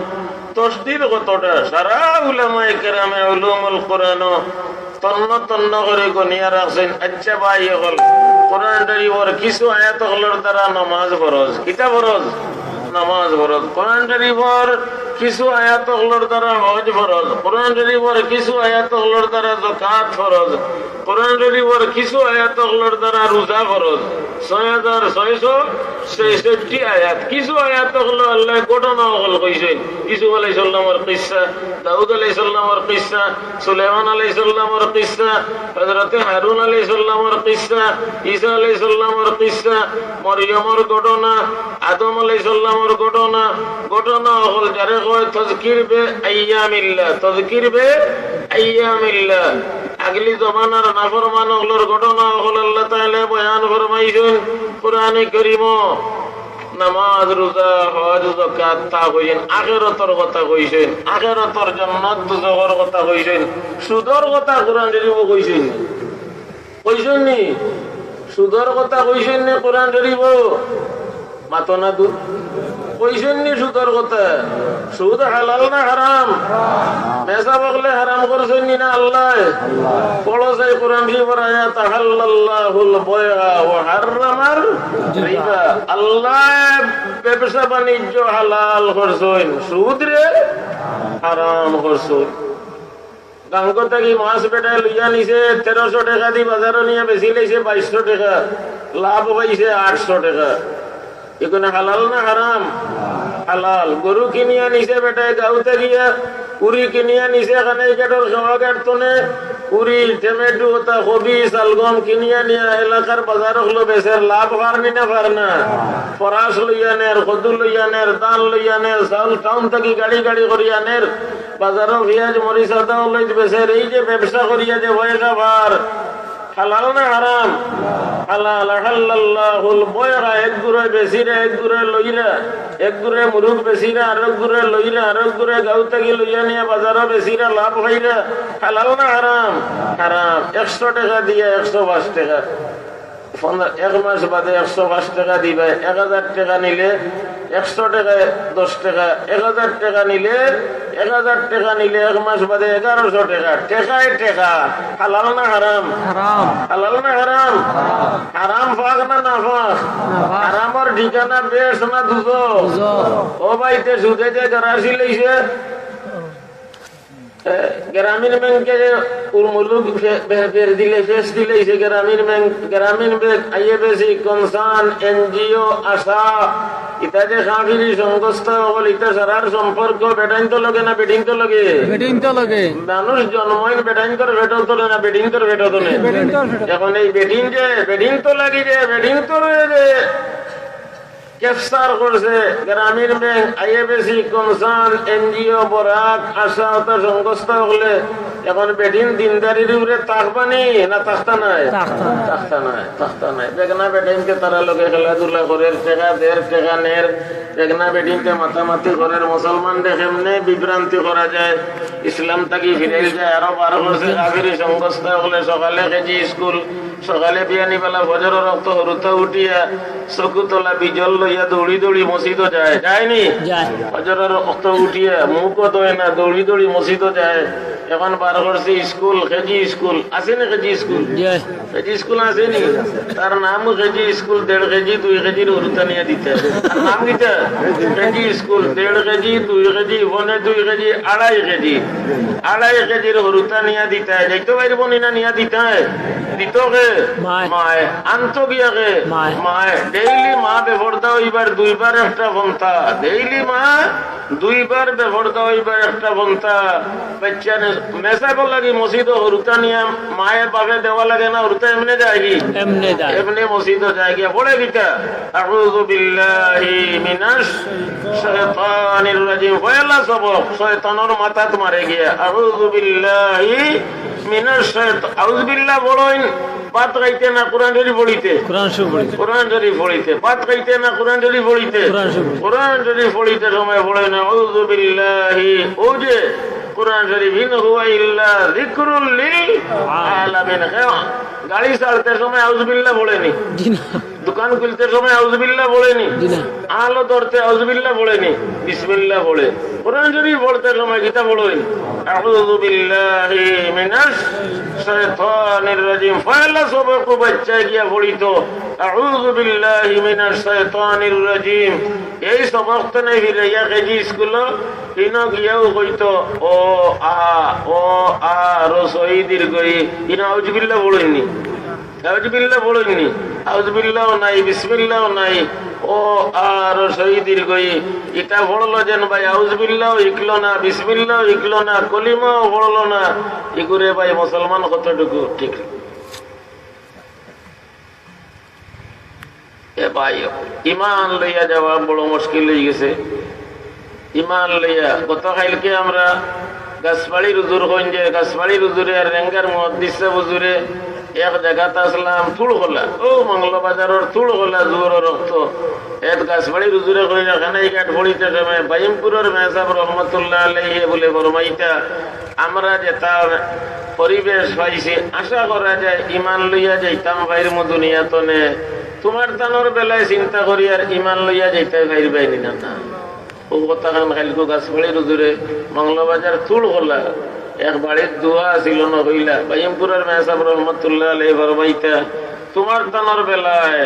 S1: তসদির কতটা, সারা উলামায়ে কেরামে উলুমুল কোরআন তন্ন তন্ন করে গনিয়া রাখছেন। আচ্ছা ভাই হল কোরআন শরীফের কিছু আয়াত হলোর দ্বারা নামাজ ফরজ, কিতা ফরজ? নামাজ ফরজ। কোরআন শরীফের কিছু আয়াত হলোর দ্বারা হজ ফরজ। কোরআন শরীফের কিছু আয়াত হলোর দ্বারা যাকাত ফরজ। কোরআন শরীফের কিছু আয়াত হলোর দ্বারা রোজা ফরজ। 6666 আয়াত। কিছু আয়াত হলো আল্লাহ ঘটনা হল কইছেন। ইসুফ আলাইহিস সালামের কিসসা, দাউদ আলাইহিস সালামের কিসসা, সুলাইমান আলাইহিস সালামের কিসসা, হযরত হারুন আলাইহিস সালামের কিসসা, ঈসা আলাইহিস সালামের কিসসা, মরিয়মের ঘটনা, আদম আলাইহিস সালামের ঘটনা। ঘটনা হল যারে কয় তাযকির বে আইয়ামিল্লাহ, তাযকির বে আইয়ামিল্লাহ। আগলি জমানার নাফরমান হলোর ঘটনা হল আল্লাহ তাআলা বয়ান ফরমাইছেন কোরআনে কারীম। নামাজ, রোজা, হজ, যাকাত তা কইছেন। আখিরাতের কথা কইছেন, আখিরাতের জান্নাত দুজখের কথা কইছেন। সুদের কথা কোরআন শরীফে কইছেন, কইছেন নি? সুদের কথা কইছেন নি কোরআন শরীফে? মাতো না দূর কইছেন নি সুদের কথা? সুদ হালাল না হারাম? পেশা বগলে হারাম করছেন নি না আল্লাহ? পড়ো যাই কোরআন শরীফের আয়াত, তাহাল্লাল্লাহুল বাইআ ওয়া হারামার রিবা। আল্লাহ ব্যবসা বাণিজ্য হালাল করছেন, সুদ রে হারাম করছেন। গাঙ্গ থাকি মাছ বেটায় লইয়া নিছে 1300 টাকা দিয়ে বাজারও নিয়ে বেশি লাইছে 2200 টাকা, লাভ পাইছে 800 টাকা। এখানে হালাল না হারাম? হালাল। গরু কিনিয়া নিছে বেটায় গাঁওতে গিয়া, পুরি কিনিয়া নিছে এখানে কেটর খাওয়া কাটতনে, পুরি টমেটো কবি শালগম কিনিয়া নিয়া এলাকার বাজার হলো বেচের, লাভ পারনি না পার না? ফরাস লইয়া নের, কদু লইয়া নের, দাল লইয়া নের, চাউল টাউন থাকি গাড়ি গাড়ি করিয়া নের, বাজারও পেঁয়াজ মরিচ আদাও লই বেচের। এই যে ব্যবসা করিয়া যে পয়সা ভার, হালাল না হারাম? হালাল। হালাল্লাহুল বয়রা, এক গুড়ে বেশিরা, এক গুড়ে লইরা, এক গুড়ে মুরুখ বেশিরা, আরেক গুড়ে লইরা, আরেক গুড়ে গাঁও থেকে লইয়া নিয়ে বাজারও বেশিরা, লাভ হইরা। হালাল না হারাম? হারাম। 100 টাকা দিয়ে 105 টাকা, 1 মাস বাদে 105 টাকা দিবে। 1000 টাকা নিলে 100 টাকায় 10 টাকা, 1000 টাকা নিলে 1000 টাকা নিলে 1 মাস বাদে 1100 টাকা। টাকায় টাকা। হালাল না হারাম?
S2: হারাম।
S1: হালাল না হারাম? হারাম ফাঁক না না ফাঁক? হারামর ঠিকানা বেশ না দুজো? ও ভাইতে সুদে যে গরাসি লইছে, গ্রামীণ ব্যাংকে মুলুক বের দিলে ফেস দিলেছে গ্রামীণ ব্যাংক, গ্রামীণ ব্যাংক আইএফএসি কনসার্ন এনজিও আশা ইটা যে খাফিরি সংস্থা হল, ইটা সারার সম্পর্ক বেটাইন তো লগে না বেটিং তো লগে? বেটিং তো লগে। মানুষ জন্মইন বেটাইন করে ভেটো তোলে না বেটিং তোর ভেটো তোলে? এখন এই বেটিং যে বেটিং তো লাগি যে বেটিং তো যে ক্যাপচার করছে গ্রামীণ ব্যাংক আইএফএসি কনসার্ন এনজিও বরাক আশা অত সংস্থা হলে, এখন বেটিন দিনদারির উপরে তাকবানি না তাক্তা নাই? তাক্তা নাই, তাক্তা নাই। বেগনা বেটিনকে তারা লোকে খেলাধুলা করে, টাকা দের টাকা নের, বেগনা বেটিনকে মাতামাতি করে, মুসলমানদের কেমনে বিভ্রান্তি করা যায়, ইসলাম থাকি ফিরে যায়। আরো 12 করছে কাফিরি সংস্থা হলে, সকালে কেজি স্কুল, সকালে বিয়ানি বেলা ফজর রক্ত হরুতা উঠিয়া চকু তোলা বিজল লইয়া দৌড়ি দৌড়ি মসজিদ যায়, যায়নি? ফজর রক্ত উঠিয়া মুখও ধোয় না, দৌড়ি দৌড়ি মসজিদ যায়। এখন 12 করছে স্কুল, কেজি স্কুল আসেনি? কেজি স্কুল, কেজি স্কুল আসেনি? তার নামও কেজি স্কুল। 1.5 কেজি 2 কেজির হরুতা নিয়ে দিতে, তার নাম দিতে KG school. 1.5 KG 2 KG 2.5 KG 2.5 KG 2.5 কেজির হরুতা নিয়ে দিতে যাইতে পারবো না? নিয়ে দিতে দিত কে? মায়। আনতো গিয়া কে? মায়। ডেইলি মা বেফরদা হইবার 2 বার একটা পন্থা, ডেইলি মা 2 বার বেফরদা হইবার একটা পন্থা। বাচ্চা মেসাব লাগি মসজিদ হরুতা নিয়ে মায়ের বাপে দেওয়া লাগে না? হরুতা এমনি যায় কি? এমনি যায়, এমনি মসজিদ যায় গিয়া পড়ে গিতা আউযু বিল্লাহি মিনাশ শাইতানির রাজিম। পয়লা সবক শয়তানের মাথাত মারে গিয়া আউযু বিল্লাহি মিনাশ শাইতান। আউযু বিল্লাহ বলেন, পাত গাইতে না কোরআন শরীফ পড়িতে? কোরআন শরীফ পড়িতে। পাত গাইতে না কোরআন শরীফ পড়িতে? কোরআন শরীফ পড়িতে সময় পড়ে না আউযু বিল্লাহি। ও যে কোরআন শরীফ ইন হুয়া ইল্লা যিকরুল লিল আলামিন। গাড়ি চালাতে সময় আউযু বিল্লাহ বলেনি? দোকান খুলতে সময় আউযু বিল্লাহ বলেনি? আলো ধরতে আউযু বিল্লাহ বলেনি? বিসমিল্লাহ বলে। কোরআন শরীফ পড়তে সময় গীতা বলেন আউযু বিল্লাহি মিনাশ শাইতানির রাজিম। পয়লা সবক বাচ্চা গিয়া পড়িত আউযু বিল্লাহি মিনাশ শাইতানির রাজিম। এই সবকটা নেই ফিরাইয়া কেজি স্কুল ইন গিয়াও কইতো ও আ রসই দীর্ঘই। ইন আউযু বিল্লাহ বলেননি, আউযু বিল্লাহ বলেননি। আউযু বিল্লাহ নাই, বিসমিল্লাহ নাই, ও আর শহীদের গই। এটা পড়লো যেন ভাই আউযু বিল্লাহ ইকলো না, বিসমিল্লাহ ইকলো না, কলিমাও পড়লো না। এগুরে ভাই মুসলমান কতটুকু ঠিক? এ ভাই ইমান লইয়া যাওয়া বড় মুশকিল হয়ে গেছে। ইমান লইয়া গতকালকে আমরা গাছবাড়ির হুজুর কইন যে গাছবাড়ির হুজুরে আর রেঙ্গার মুহাদ্দিস হুজুরে এক জায়গাতে আসলাম তুলগোলা, ও মংলা বাজারের তুলগোলা জোর রক্ত। এক গাছবাড়ির হুজুরে কই না খানাই কাঠ পড়িতে সময় বাইমপুরের মেহসাব রহমতুল্লাহ আলাইহি বলে ফরমাইতা আমরা যেটা পরিবেশ পাইছি আশা করা যায় ইমান লইয়া যাইতাম ভাইর দুনিয়া তনে। তোমার তানোর বেলায় চিন্তা করি আর ইমান লইয়া যাইতে ভাইর বাইনি না। ও কথা খান খাইলকো গাছবাড়ির হুজুরে মংলা বাজার তুলগোলা এক বাড়ির দোয়া ছিল না হইলা বাইমপুরের মেহসাব রহমতুল্লাহ আলাইহি ফরমাইতা তোমার তানোর বেলায়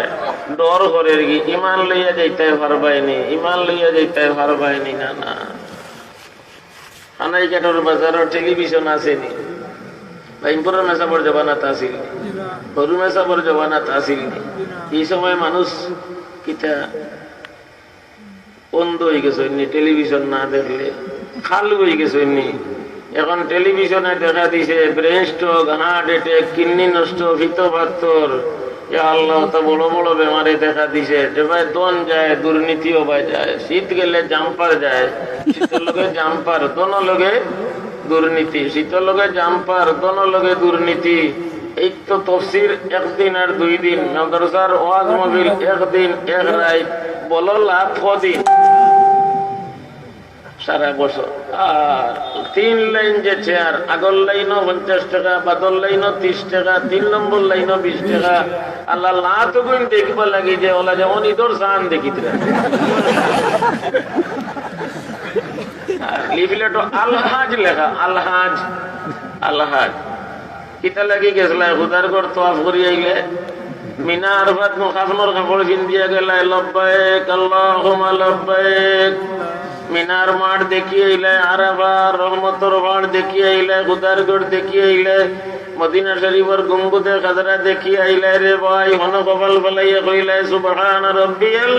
S1: ডর করে কি ইমান লইয়া যাইতে পারবাইনি, ইমান লইয়া যাইতে পারবাইনি না। খানাই কাঠের বাজারের টেলিভিশন আসেনি, বাইমপুরের মেসাবর জবানাত আসিল, হরু মেসাবর জবানাত আসিল। এই সময় মানুষ কিতা বন্ধ হয়ে গেছে, টেলিভিশন না দেখলে খালু হয়ে গেছে। এখন টেলিভিশনে দেখা দিছে brain stroke, heart attack, kidney নষ্ট, ফিত পাথর, আল্লাহ তো বড় বড় বেমারে দেখা দিছে। যে ভাই দন যায়, দুর্নীতিও ভাই যায়, শীত গেলে জাম্পার যায়, শীতের লগে জাম্পার, দোনো লগে দুর্নীতি, শীতের লগে জাম্পার, দোনো লগে দুর্নীতি। এই তো তফসির একদিন আর 2 দিন, মাদ্রাসার ওয়াজ মাহফিল একদিন এক রাত, বলো লাভ কদিন সারা বছর। আর 3 লাইন যে চেয়ার, আগর লাইনও 50 টাকা, বাদর লাইনও 30 টাকা, 3 নম্বর লাইনও 20 টাকা। আল্লাহ লাত গুণ দেখবা লাগি যে ওলা যেমন ঈদর সান দেখিতরা লিফলেট আলহাজ লেখা, আলহাজ আলহাজ কিতা লাগি গেছিল খুদার ঘর তোয়াফ করি আইলে মিনা আরফাত মুখাফনর কাপড় পিন্দিয়া গেলা, লব্বাইক আল্লাহুম্মা লব্বাইক। মিনার মাঠ দেখিয়ে আইলে, আরাফার রহমতর মাঠ দেখিয়ে আইলে, খুদারগড় দেখিয়ে আইলে, মদিনা শরীফের গুম্বুদে খাজরা দেখিয়ে আইলে। রে ভাই হন কপাল ফেলাইয়া কইলে সুবহান রাব্বিয়াল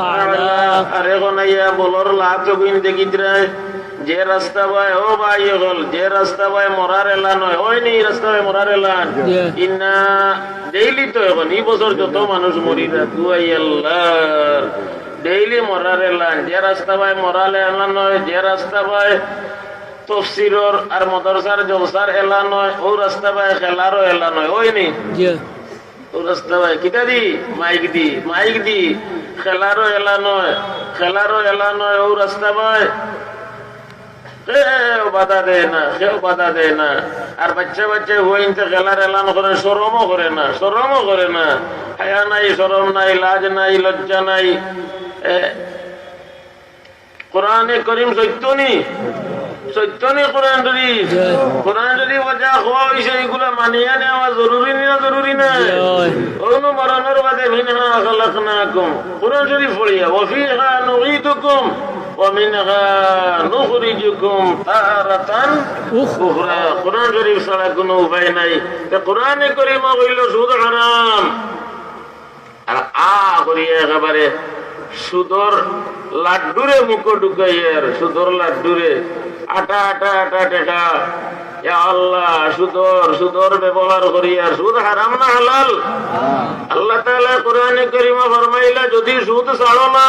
S1: আ'লা। আর এখন আইয়া বলর লাত গুইন দেখিতরা যে রাস্তা ভাই, ও ভাই হল যে রাস্তা ভাই মরার এলান হয়, ওই নি রাস্তা ভাই মরার এলান ইন্না ডেইলি। তো এখন এই বছর যত মানুষ মরিরা দুয়াই আল্লাহ ডেইলি মরার এলান। যে রাস্তা ভাই মরার এলান হয়, যে রাস্তা ভাই তফসিরর আর মাদ্রাসার জলসার এলান হয়, ও রাস্তা ভাই খেলারও এলান হয়, ওই নি ও রাস্তা ভাই কিতা দি মাইক দি, মাইক দি খেলারও এলান হয়, খেলারও এলান হয়। ও রাস্তা ভাই কেউ বাধা দেয় না, কেউ বাধা দেয় না। আর বাচ্চা বাচ্চা হইতে খেলার এলান করে, শরমও করে না, শরমও করে না। হায়া নাই, শরম নাই, লাজ নাই, লজ্জা নাই। কোরআনে করিম সত্যনি, সত্যনি কোরআন শরীফ, কোরআন শরীফ যা হওয়া হয়েছে এগুলা মানিয়া নেওয়া জরুরি না, জরুরি না। অনু মরণের বাদে মিনহা খালাকনাকুম, কোরআন শরীফ পড়িয়া ওয়াফিহা নুঈদুকুম ওয়ামিনহা নুখরিজুকুম তারাতান উখরা। কোরআন শরীফ ছাড়া কোনো উপায় নাই। কোরআনে করিম হইল সুদ হারাম। আর করিয়া একেবারে সুদর লাড্ডুরে মুখ ঢুকাইয়ার, সুদর লাড্ডুরে আটা আটা আটা টাকা। আল্লাহ সুদর সুদর ব্যবহার করিয়ার। সুদ হারাম না হালাল? আল্লাহ তাআলা কোরআনে কারিমে ফরমাইলা যদি সুদ ছাড়ো না,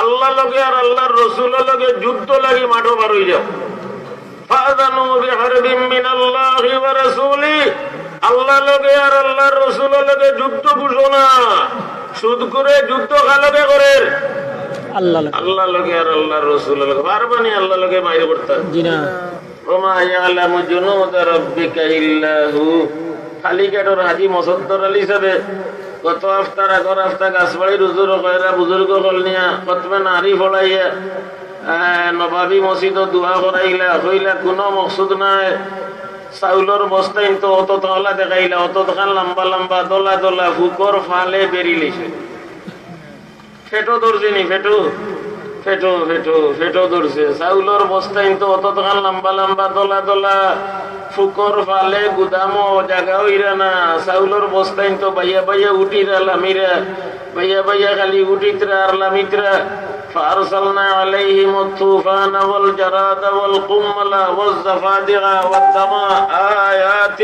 S1: আল্লাহ লগে আর আল্লাহর রাসূলের লগে যুদ্ধ লাগি মাঠে বার হই যাও। ফাযানু বিহারবিম মিনাল্লাহি ওয়া রাসূলিহি, আল্লাহ লগে আর আল্লাহর রাসূলের লগে যুদ্ধ ঘোষণা। সুদ করে যুদ্ধ কালকে করে আল্লাহ লগে আর আল্লাহর রাসূলের লগে পারবানি, আল্লাহ লগে মাইর করতে জি না। ওমা ইয়ালামু জুনুদ রাব্বিকা ইল্লা হু। খালি কাটর হাজি মুসদ্দর আলী সাহেব গত হপ্তার আগর হপ্তা গাছবাড়ির হুজুর কয়রা বুজুর্গ হল নিয়া খতমে নারী ফলাইয়া নবাবী মসজিদ দোয়া করাইলা, কইলা কোনো মকসুদ নাই। চাউলর বস্তা কিন্তু অত তলা দেখাইলা, অত দেখান লম্বা লম্বা দলা দলা ফুকর ফালে বেরিয়েছে। ফেটো ধরছে নি, ফেটো ফেটো ফেটো ফেটো ধরছে। চাউলর বস্তা কিন্তু অত দেখান লম্বা লম্বা দলা দলা ফুকর ফালে গুদামো জাগা হইরা না। চাউলর বস্তা কিন্তু বাইয়া বাইয়া উঠিরা লামিরা, বাইয়া বাইয়া খালি উঠিতরা আর লামিতরা। فأرسلنا عليهم الطوفان والجراد والقمل والضفادع والدم آيات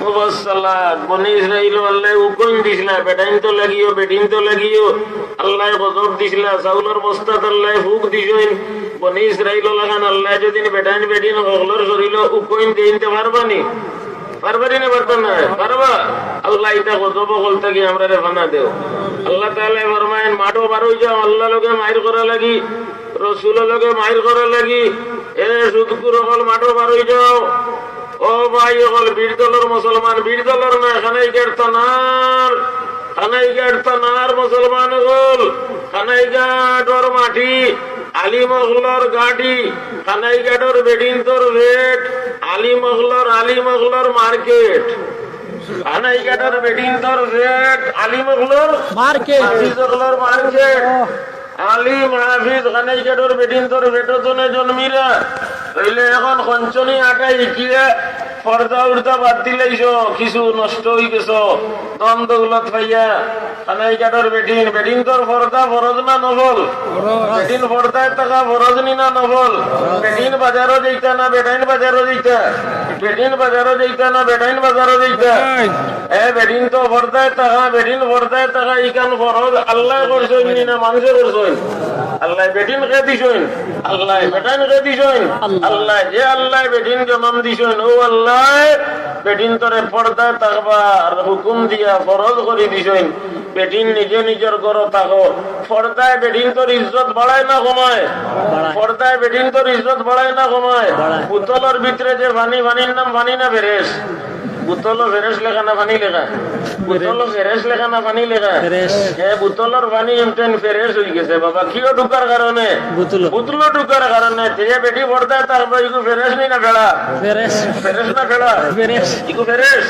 S1: মুফাসসালাত। বনি ইসরাইল আল্লাহ হুকুম দিছিলা বেটাইন তো লাগিও, বেটিন তো লাগিও। আল্লাহ গজব দিছিলা, চাউলের বস্তাত আল্লাহ ফুক দিছেন। বনি ইসরাইল লাগান আল্লাহ যদি বেটাইন বেটিন হকলর শরীর হুকুম দিতে পারবানি, পারবারি না পারবা না? পারবা। আল্লাহ এটা গজব হল থাকি আমরা রে ফানা দেও। আল্লাহ তাআলা ফরমায়েন মাঠও বার হই যাও, আল্লাহ লগে মাইর করা লাগি, রাসূলের লগে মাইর করা লাগি। এ সুদকুর হল মাঠও বার হই যাও। ও ভাই হল বীর দলের মুসলমান, বীর দলের না, খানাইঘাট থানার, খানাইঘাট থানার মুসলমান হল। খানাইঘাটর মাটি আলী মহলর গাড়ি, খানাইঘাটর বেডিন তোর রেট আলী মহলর মার্কেট। খানাইঘাটর বেডিন তোর রেট আলী মহলর মার্কেট, হাফিজুর মার্কেট। আলিম হাফিজ খানাইঘাটর বেডিন তোর রেটজনে জন্মিরা হইলে এখন খঞ্চনি আটা ইকিয়া পর্দা উর্দা বাদ দিলেইছ কিছু নষ্ট হয়ে গেছ দ্বন্দ্ব উলত পাইয়া খানাই কাটার বেটিন বেটিন তোর পর্দা ফরজ না নফল বেটিন পর্দায় টাকা ফরজ নি না নফল বেটিন বাজারও যাইতা না বেটাইন বাজারও যাইতা বেটিন বাজারও যাইতা না বেটাইন বাজারও যাইতা বেটিন তো পর্দায় টাকা বেটিন পর্দায় টাকা ইকান ফরজ আল্লাহ করছেন না মানুষে করছেন আল্লাহ বেটিন কে দিছেন আল্লাহ বেটাইন কে দিছেন আল্লাহ যে আল্লাহ বেটিন জন্ম দিছেন ও আল্লাহ বেটিন তোরে পর্দায় থাকবার হুকুম দিয়া ফরজ করে দিছেন বেটিন নিজে নিজের ঘর থাকো পর্দায় বেটিন তোর ইজ্জত বাড়ায় না কমায় পর্দায় বেটিন তোর ইজ্জত বাড়ায় না কমায় বোতলের ভিতরে যে পানি পানির নাম পানি না ফেরেস বোতলও ফেরেস লেখা না পানি লেখা বোতলও ফেরেস লেখা না পানি লেখা হ্যাঁ বোতলের পানি এমটেন ফেরেস হয়ে গেছে বাবা কিও ঢুকার কারণে বোতলও ঢুকার কারণে যে বেটি পর্দায় থাকবো ইগু ফেরেস নি না ফেলা ফেরেস না ফেলা ইগু ফেরেস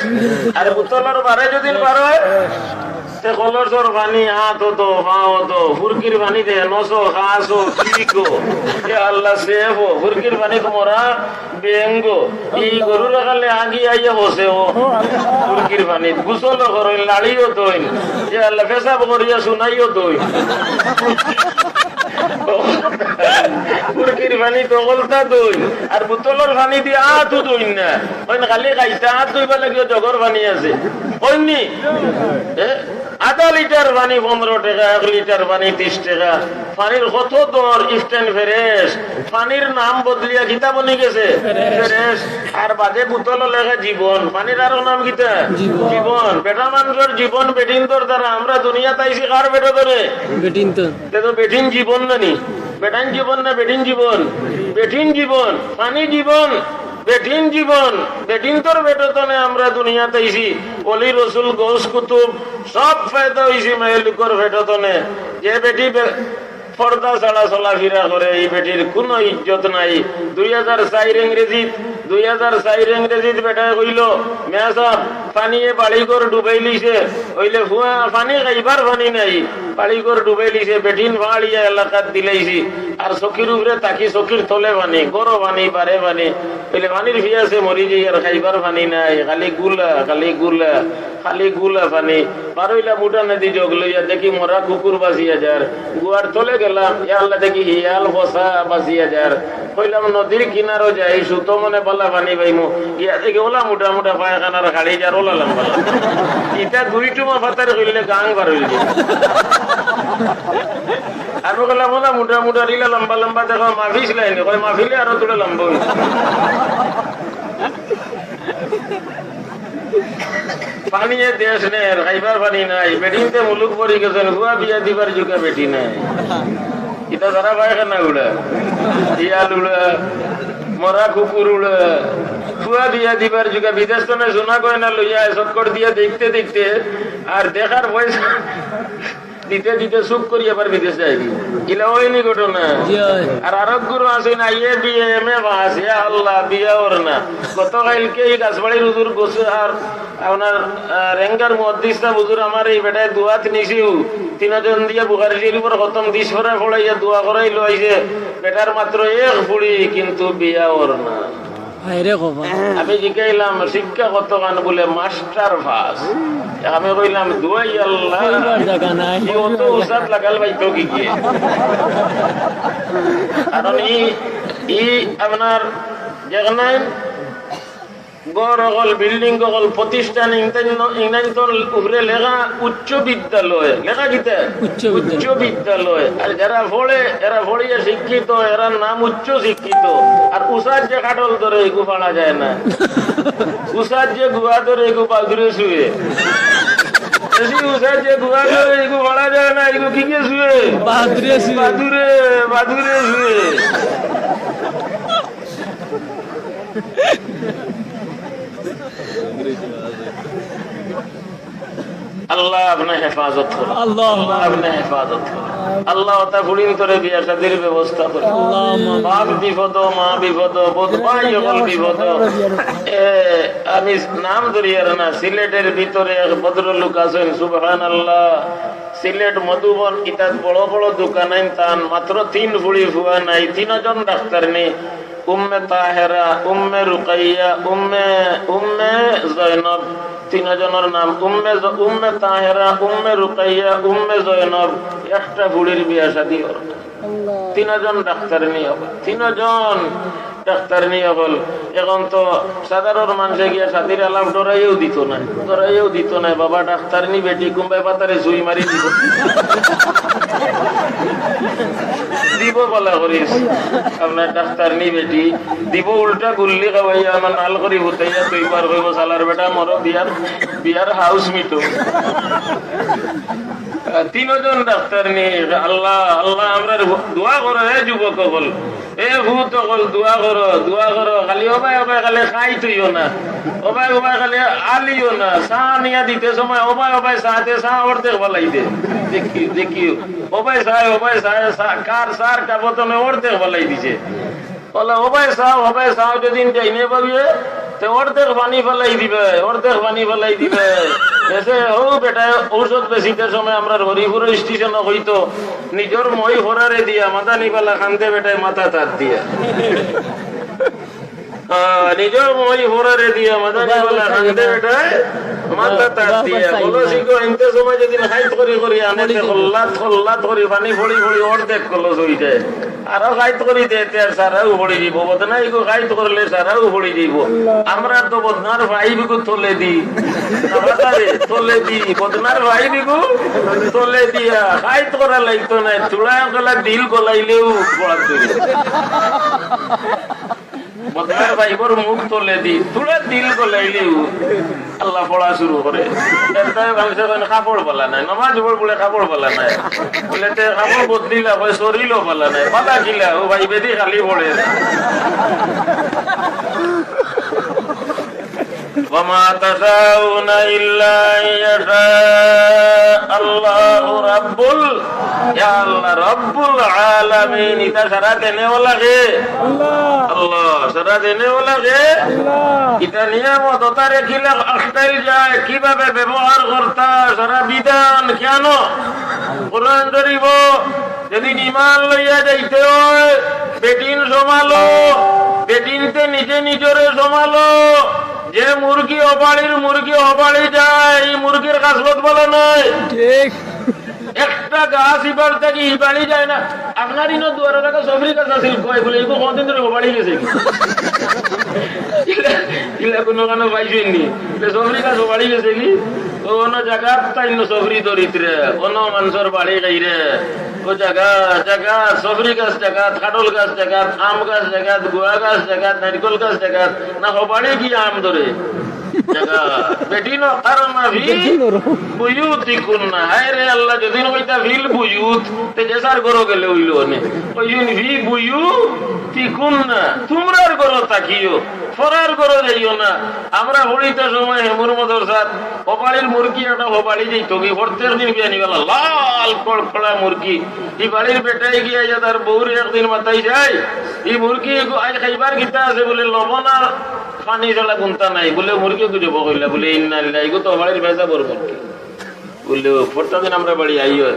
S1: আর বোতলের বারে যদি বার হয় কলসর পানি হাত হতো পা হতো ফুরকির পানি দে নশো খাসো পিকো আল্লাহ সেফ ফুরকির পানি তোমরা বেঙ্গ এই গরু রাখালে আগি আইয়া বসে ও ফুরকির পানি গুসল করই লাড়িও তৈন যে আল্লাহ পেশাব করিয়া শুনাইও তৈন ফুরকির পানি তগলতা দই আর বোতলের পানি দিয়ে আতও দই না খালি খাইতে হাত দইবা লাগিও জগর পানি আছে হয়নি আধা লিটার পানি 15 টাকা 1 লিটার পানি 30 টাকা পানির কত দর স্ট্যান্ড ফ্রেশ পানির নাম বদলিয়া গীতা বনি গেছে ফ্রেশ আর বাদে বোতল লেখা জীবন পানির আরো নাম গীতা জীবন বেটা মানুষের জীবন বেটিন তোর দ্বারা আমরা দুনিয়া তাইছি কার বেটা ধরে বেটিন তো বেটিন জীবন নানি বেটান জীবন না বেটিন জীবন বেটিন জীবন পানি জীবন বেটিন জীবন বেটিন তোর বেটতনে আমরা দুনিয়াতে আইছি অলি রসুল গৌস কুতুব সব ফায়দা হইছি মায়ের বেটতনে যে বেটি পর্দা ছাড়া চলাফেরা করে এই বেটির কোনো ইজ্জত নাই 2004 ইংরেজিত বেটায় কইল মেয়া সাহেব পানিয়ে বাড়িঘর ডুবাই লিছে হইলে ভুয়া পানি খাইবার পানি নাই বাড়িঘর ডুবাই লিছে বেটিন ভাড়িয়া এলাকাত দিলাইছি আর চকির উপরে তাকি চকির তলে পানি গরো পানি বারে পানি হইলে পানির ফিয়াছে মরি যাই আর খাইবার পানি নাই খালি গুলা পানি পারইলা মুটা নদী যোগ লইয়া দেখি মরা কুকুর বাঁচিয়া যার গুয়ার তলে গেলাম আল্লাহ দেখি হিয়াল বসা বাঁচিয়া যার কইলাম নদীর কিনারও যাই সুতো মনে পালা পানি পাইমু ইয়া দেখি ওলা মোটা মোটা পায়খানার খাড়ি যার ওলা লম্বা ইটা 2 টুমা ফাতার কইলে গাং বার হইল আর বললাম ওলা মোটা মোটা রিলা লম্বা লম্বা দেখো মাফিস লাইনে কই মাফিলে আরো তোলে লম্বা হইল পানি দেশ নেই খাইবার পানি নাই বেটিনতে মুলুক পরি গেছেন হুয়া বিয়া দিবার যুগে বেটি নাই এটা তারা পায়খানা উড়া শিয়াল উড়া মরা কুকুর উড়া হুয়া বিয়া দিবার যুগে বিদেশ তো সোনা গয়না লইয়া চক্কর দিয়ে দেখতে দেখতে আর দেখার পয়সা দিতে দিতে চুপ করি আবার বিদেশ যাইবি ইলা হয়নি ঘটনা আর আরব গুরু আছে না ইয়ে বিয়ে এমএ পাস ইয়া আল্লাহ বিয়া ওর না গতকালকে এই গাছবাড়ির হুজুর গোসে আর আপনার রেঙ্গার মুহাদ্দিসটা হুজুর আমার এই বেটায় দুয়াত নিছিও 3 জন দিয়ে বুখারী শরীফের খতম 20 পড়া পড়াইয়া দোয়া করাই লইছে বেটার মাত্র এক ফুড়ি কিন্তু বিয়া ওর না আমি জিজ্ঞাইলাম শিক্ষা কত গান বলে মাস্টার ফাস আমি কইলাম দুয়াই আল্লাহ অত উসাদ লাগাল ভাই তো কি কারণ ই আপনার যেখানে গড় অকল বিল্ডিং অকল প্রতিষ্ঠান ইংল্যান্ডের উপরে লেখা উচ্চ বিদ্যালয় লেখা গীতা উচ্চ বিদ্যালয় আর যারা পড়ে এরা পড়িয়া শিক্ষিত এরা নাম উচ্চ শিক্ষিত আর উষার যে কাটল ধরে এগু পাড়া যায় না উষার যে গুয়া ধরে এগু বাদুরে শুয়ে উষার যে গুয়া ধরে এগু পাড়া যায় না এগু কি শুয়ে বাদুরে বাদুরে শুয়ে আল্লাহ আপনার হেফাজত করুন আল্লাহ আপনার হেফাজত করুন আল্লাহ তা বুড়িন করে বিয়া শাদীর ব্যবস্থা করে বাপ বিপদ মা বিপদ বোধ ভাই সকল বিপদ আমি নাম ধরিয়ার না সিলেটের ভিতরে এক ভদ্রলোক আছেন সুবহানাল্লাহ সিলেট মধুবন ইতাত বড় বড় দোকান আইন তান মাত্র 3 ফুড়ি ফুয়া নাই 3 জন ডাক্তার নেই উম্মে তাহেরা, উম্মে রুকাইয়া, উম্মে জয়নব, তিনজনের নাম উম্মে তাহেরা, উম্মে রুকাইয়া, উম্মে জয়নব। একটা বুড়ির বিয়া শাদী হল, তিনজন ডাক্তার নিয়ে হল, তিনজন ডাক্তার নিয়ে হল। এখন তো সাধারণ মানুষে গিয়া সাথীর আলাপ ডরাইও দিত না, বাবা ডাক্তার নি বেটি কুম্বাই পাতারে সুই মারি দিব বলা করিস, আপনার ডাক্তার নি বেটি দিব, উল্টা গুল্লি খাওয়াইয়া আমার নাল করি হুতাইয়া তুই পার হইব সালার বেটা মর বিয়ার হাউস মিটো। তিনজন ডাক্তার নিয়ে আল্লাহ আল্লাহ আমরা দোয়া করো। হে যুবক হল, এ ভূত হল, দোয়া করো। খালি ওবাই খালি খাই তুইও না, ওবাই খালি আলিও না। চা নিয়া দিতে সময় ওবাই চাতে চা অর্ধেক বলাই দে, দেখি ওবাই চায় কার সার কাবতনে অর্ধেক বলাই দিছে। বলে ওবাই চাও যেদিন যাইনে পাবিয়ে অর্ধেক পানি ফেলাই দিবে। এসে ও বেটা ঔষধ বেশিতে সময় আমরা হরিপুর স্টেশন হইতো নিজের মই হরারে দিয়া মাথা নিবেলা খানতে বেটায় মাথা তার দিয়া, নিজের মই হরারে দিয়া মাথা নিবেলা খানতে বেটায় মাথা তার দিয়া। কলসিকে আনতে সময় যেদিন হাইট করি আনে খল্লাত করি পানি ফড়ি অর্ধেক কলস হয়ে যায়। আরো গাইত করি দেতে আর সারাও পড়ে যাব, বদনাই গো গাইত করলে সারাও পড়ে যাব। আমরা তো বদনার ভাই বিগু তোলে দি বদনার ভাই বিগু তোলে দিয়া গাইত করা লাগতো না। চূড়া গলা দিল গলাইলেও পড়া তৈরি, বদনার ভাইবর মুখ তোলে দি চূড়া দিল গলাইলেও আল্লাহ পড়া শুরু করে। কাপড় পালা নাই, নমাজ বলে কাপড় পালা নাই, বলে কাপড় বদলিলা শরীরও পালা নাই, পালা কিলা ও ভাই বেদি খালি পড়ে। وما تشاءون إلا أن يشاء الله رب العالمين। এটা সারা দেনে वाला কে আল্লাহ, সারা দেনে वाला কে। এটা নিয়ামত তারে কিলা আখতাইল যায়, কিভাবে ব্যবহার করতা সারা বিধান কেন কোরআন শরীফ। যদি ঈমান লইয়া যাইতে হয় বেটিন সমালো, বেটিনতে নিজরে সমালো। যে মুরগি অবাড়ি যায়, এই মুরগির কাজলত বলা নয়। ঠিক, একটা গাছ ইবার থেকে ইবাড়ি যায় না। আপনার ইনো দুয়ারের একটা সবরি গাছ আছিল কয় বলে এগুলো কতদিন ধরে অবাড়ি গেছে কোনো কানো পাইছেননি, সবরি গাছ অবাড়ি গেছে কি অন্য জায়গা তাই সবরি দরিদ্রে অন্য মানুষের বাড়ি গাইরে ও জায়গা সবরি গাছ জায়গা, কাটল গাছ জায়গা, আম গাছ জায়গা, গোয়া গাছ জায়গা, নারিকল গাছ জায়গা না হবাড়ি কি আম ধরে আল্লাহ যদিন ওইটা ভিল বুয়ুত যেসার গরো গেলে হইল তোমরার গরো তাকিও, ফরার গরো যাইও না। আমরা হরিতে সময় হেমুর মদর সাথ হবাড়ির মুরগি একটা হবাড়ি যাইত কি প্রত্যেক দিন বিয়া নিবেলা লাল কড়া মুরগি। এই বাড়ির বেটাই গিয়ে তার বউর একদিন মাথায় যায়, এই মুরগি আজ খাইবার গীতা আছে বলে লবণ আর পানি ছাড়া গুনতা নাই বলে মুরগি গুজে বকইলা বলে ইন্নালিল্লাহ এগো তো বাড়ির ভেজা বড় মুরগি বললে প্রত্যেক দিন আমরা বাড়ি আইও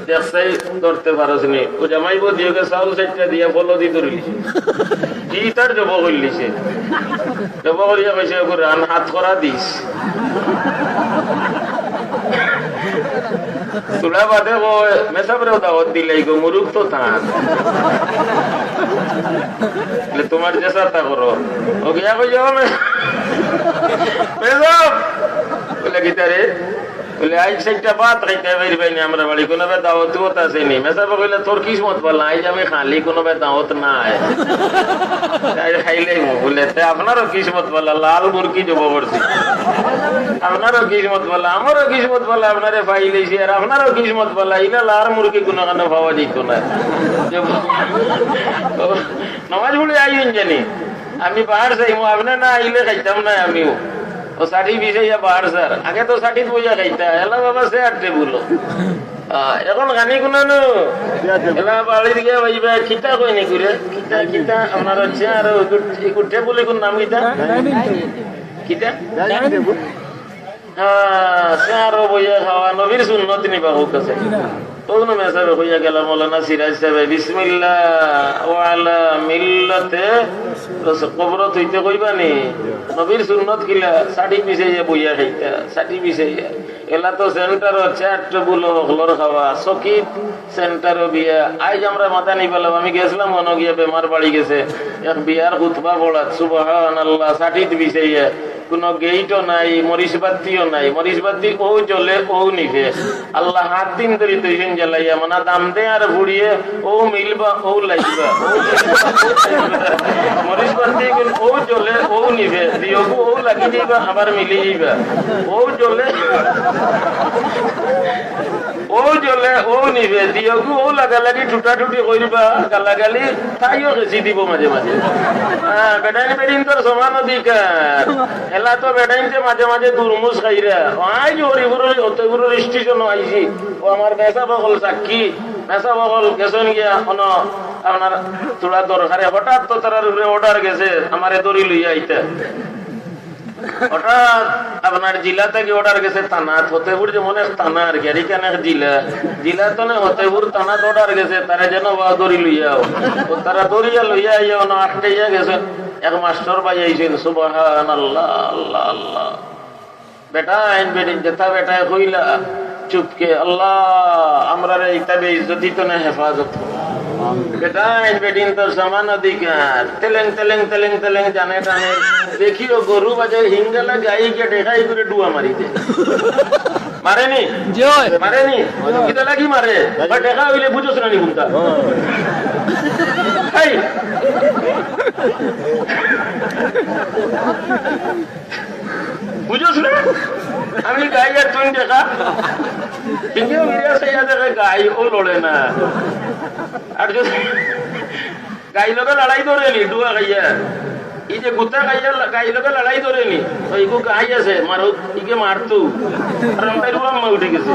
S1: দেখছাই ধরতে পারসনি। ও জামাইব দিয়ে চাউল চাইটা দিয়া বলো দি ধরলি কি তার জব করলিছে, জব করিয়া কইছে রান হাত করা দিস তুলা বাদে মেসাবরেও দাওয়াত দিলাই গো মুরুখ তো তাঁত তোমার জেসা তা করো ও গিয়া কই যাও বলে গীতারে বলে আজ সেটা বাদ খাইতে পারবেনি আমরা বাড়ি কোনো দাওয়াত আসেনি। মেসাবা কইলে তোর কিসমত বল আজ আমি খালি কোনো দাওয়াত নাই খাইলে বলে আপনারও কিসমত বলা লাল মুরগি জব করছি, আপনারও কিসমত বলা আমারও কিসমত বলা আপনারে পাইলেছি আর আপনারও কিসমত বলা ইলা লাল মুরগি কোনো কানে পাওয়া যেত না। নমাজ পড়ে আইন জানি আমি বাহার যাইমু, আপনি না আইলে খাইতাম না আমিও ও ষাটি বিষয়া বাহার স্যার আগে তো ষাটিত বইয়া খাইতা এলা বাবা সে আটে বলো এখন গানি কোনানো এলা বাড়ির গিয়ে ভাইবা খিতা কই নি ঘুরে খিতা খিতা আপনার হচ্ছে আর টেবুল কোন নাম খিতা খিতা হ্যাঁ সে আরো বইয়া খাওয়া নবীর সুন্নত নিবা হোক আছে কোন মেসাবে হইয়া গেল মৌলানা সিরাজ সাহেব বিসমিল্লাহ ওয়া আলা মিল্লাতে কবরত হইতে কইবানি নবীর সুন্নত কিলা সাড়ি পিছাইয়া বইয়া খাইতা সাড়ি পিছাইয়া এলা তো সেন্টার চাট টেবুল হলর খাওয়া সকিত সেন্টার বিয়া আজ আমরা মাথা নি পেলাম আমি গেছিলাম মনে গিয়া বেমার বাড়ি গেছে এক বিয়ার খুতবা পড়াত সুবহানাল্লাহ সাটিত পিছাইয়া কোনো গেইটও নাই মরিচবাতিও নাই মরিচবাতি ও জ্বলে ও নিভে আল্লাহ হাত দিন ধরে তৈরি জ্বালাইয়া মানে দাম দে আর ঘুরিয়ে ও মিলবা ও লাগবা মরিচবাতি ও জ্বলে ও নিভে দিয়গু ও লাগি যাইবা আবার মিলি যাইবা ও জ্বলে ও জ্বলে ও নিভে দিয়গু ও লাগালাগি টুটাটুটি করবা গালাগালি তাইও খেছি দিব মাঝে মাঝে হ্যাঁ বেটাইন বেটিন তোর সমান অধিকার এলা তো বেটাইনতে মাঝে মাঝে দুরমুজ খাইরা আজ হরিপুরের স্টেশন আইছি ও আমার মেসা বকল সাক্ষী মেসা বকল গেছেন গিয়া কোন আপনার তোলা দরকারে হঠাৎ তো তার অর্ডার গেছে আমারে দড়ি লইয়া আইতা হঠাৎ আপনার জিলা থেকে অর্ডার গেছে তানাত হতেপুর যে মনে থানা আর কি এখানে জিলা তো না হতেপুর তানাত অর্ডার গেছে তারা যেন দড়ি লইয়াও তারা দড়িয়া লইয়া আইয়া আটকাইয়া গেছেন এক মাস্টার ভাই আইছেন সুবহানাল্লাহ আল্লাহ আল্লাহ বেটা আইন বেটিন যেটা বেটায় কইলা চুপকে আল্লাহ আমরা এইটাবে ইজ্জতি তো না হেফাজত বেটা আইন বেটিন তোর সমান অধিকার তেলেং তেলেং তেলেং তেলেং জানে টানে দেখিও গরু বাজে হিঙ্গালা গাইকে দেখাই করে ডুয়া মারি দে মারেনি মারেনি এটা লাগি মারে দেখা হইলে বুঝোস না নি বুঝতা বুঝোস না আমি গাই আর তুই দেখা কিন্তু দেখা গাই ও লড়ে না আর যদি গাই লোকে লড়াই ধরে নি ডুয়া গাইয়া এই যে গুতা গাইয়া গাই লোকে লড়াই ধরে নি এইগো গাই আছে মারো ইকে মারতু আর আমি রুয়াম্মা উঠে গেছে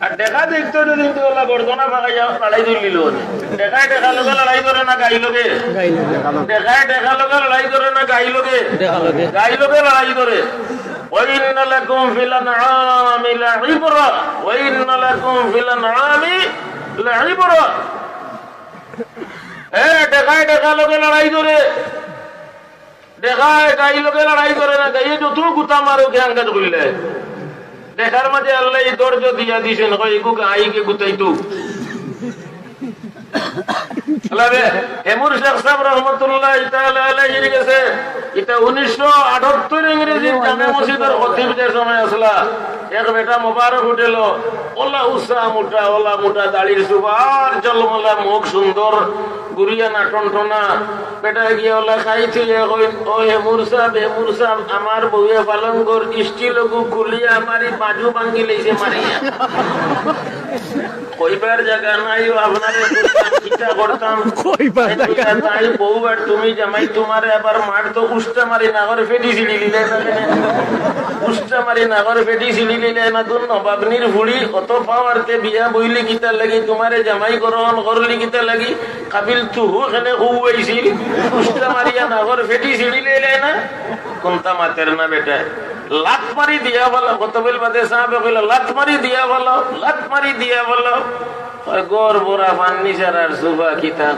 S1: আর দেখা দেখতো যদি ওলা গর্দনা ফাঁকাইয়া লড়াই ধরে নিল দেখায় দেখা লোকে লড়াই ধরে না গাই লোকে দেখায় দেখা লোকে লড়াই ধরে না গাই লোকে গাই লোকে লড়াই ধরে وَإِنَّ لَكُمْ فِي الْأَنْعَامِ لَعِبْرَةً وَإِنَّ لَكُمْ فِي الْأَنْعَامِ لَعِبْرَةً দেখায় দেখা লোকে লড়াই ধরে দেখায় গাই লোকে লড়াই ধরে না গাইয়ে যত গুতা মারো কে আঙ্গাজ করলে দেখার মাঝে আল্লাহ এই দর্জ দিয়া দিছেন কইগু গাইকে গুতাইতু হেমুর শেখ সাহেব রহমতুল্লাহ তাআলা আলাইহি গেছে এটা 1978 ইংরেজি জামে মসজিদের খতিব যে সময় আসলা এক বেটা মোবারক উঠেল ওলা উসা মোটা দাড়ির সুবার জলমলা মুখ সুন্দর গুরিয়া না টনটনা বেটা গিয়ে ওলা খাইছিল ও হেমুর সাহেব আমার বউয়ে পালন কর স্টিলগু খুলিয়া আমারি বাজু ভাঙ্গি লইছে মারিয়া কইবার জায়গা নাই আপনার কিটা করতাম কইবার জায়গা নাই বউ আর তুমি জামাই তোমারে আবার মার তো উষ্টা মারি না করে ফেটি ছিলি লিলে উষ্টা মারি না করে ফেটি ছিলি লিলে না দুন নবাবনির ভুড়ি অত পাওয়ারতে বিয়া বইলি কিতা লাগি তোমারে জামাই গ্রহণ করলি কিতা লাগি কাবিল তুহু এখানে হুয়াইছিল উষ্টা মারিয়া না করে ফেটি ছিলি লিলে না কোনটা মাতের না বেটা লাত মারি দিয়া বলো কতবেল বাদে সাহেব কইল লাত মারি দিয়া বলো গর বোরা ফার্নিচার আর সুবা কিতা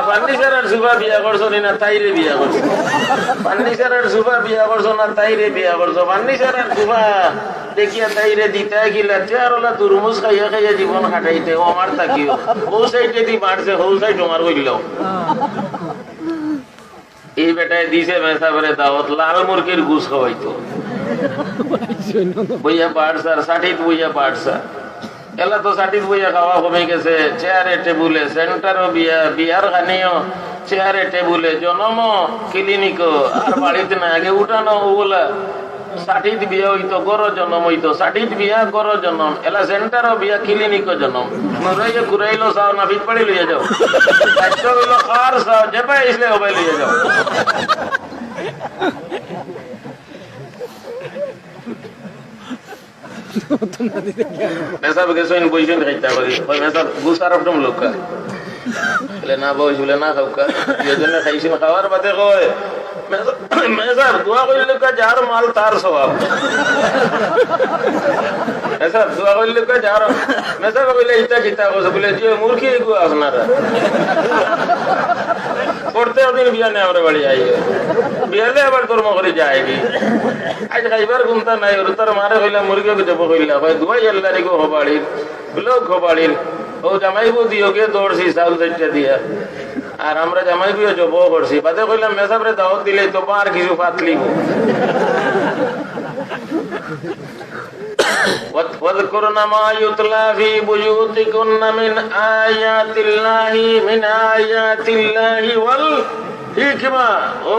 S1: ফার্নিচার আর সুবা বিয়া করছো না তাইরে বিয়া করছো ফার্নিচার আর সুবা বিয়া করছো না তাইরে বিয়া করছো ফার্নিচার আর সুবা দেখিয়া তাইরে দিতে গিলা চেয়ারওয়ালা তুরমুজ খাইয়া খাইয়া জীবন কাটাইতে ও আমার তাকিও ও সাইডে দি মারছে ও সাইড তোমার কইল এই বেটায় দিছে মেসাবরে দাওয়াত লাল মুরগির গুস খাওয়াইতো বইয়া পাড়সা ষাটিত বইয়া পাড়সা এলা তো ষাটিত বইয়া খাওয়া কমে গেছে চেয়ারে টেবুলে সেন্টারও বিয়ার খানিও চেয়ারে টেবুলে জনম ক্লিনিকও আর বাড়িতে না আগে উঠানো ওগুলা ষাটিত বিয়া হইতো গর জন্ম হইতো ষাটিত বিয়া গর জন্ম এলা সেন্টারও বিয়া ক্লিনিকও জন্ম নুরাইয়ে ঘুরাইলো চাও না ভিত পাড়ি লইয়া যাও দায়িত্ব হইলো খার চাও যেবা ইসলে হবাই লইয়া যাও মেসাব গেছেন বইছেন খাইতা করি ওই মেসাব গুসার আপটম লোকা বলে না বই বলে না খাওকা এই জন্য খাইছেন খাওয়ার বাদে কয় মেসাব দোয়া করলে যার মাল তার স্বভাব। মেসাব দোয়া করলে যার মেসাব কইলে ইটা কিতা কইছে বলে যে মূর্খি গো আপনারা করতে দিন বিয়া নেই আমার বাড়ি আইয়ে বিয়ালে আবার কর্ম করে যায় কি আজ খাইবার গুমতা নাই ওর তার মারে কইলা মুরগি দেবো কইলা ভাই দুয়াই আল্লাহ রে গো হবাড়ির লোক হবাড়ির ও জামাইব দিওকে দৌড়ছি চাউল চারটা দিয়া আর আমরা জামাই বিয়ে জব করছি বাদে কইলাম মেসাবরে দাওয়াত দিলে তো আর কিছু পাতলি واذكرن ما يتلى في بيوتكن من آيات الله والحكمة ও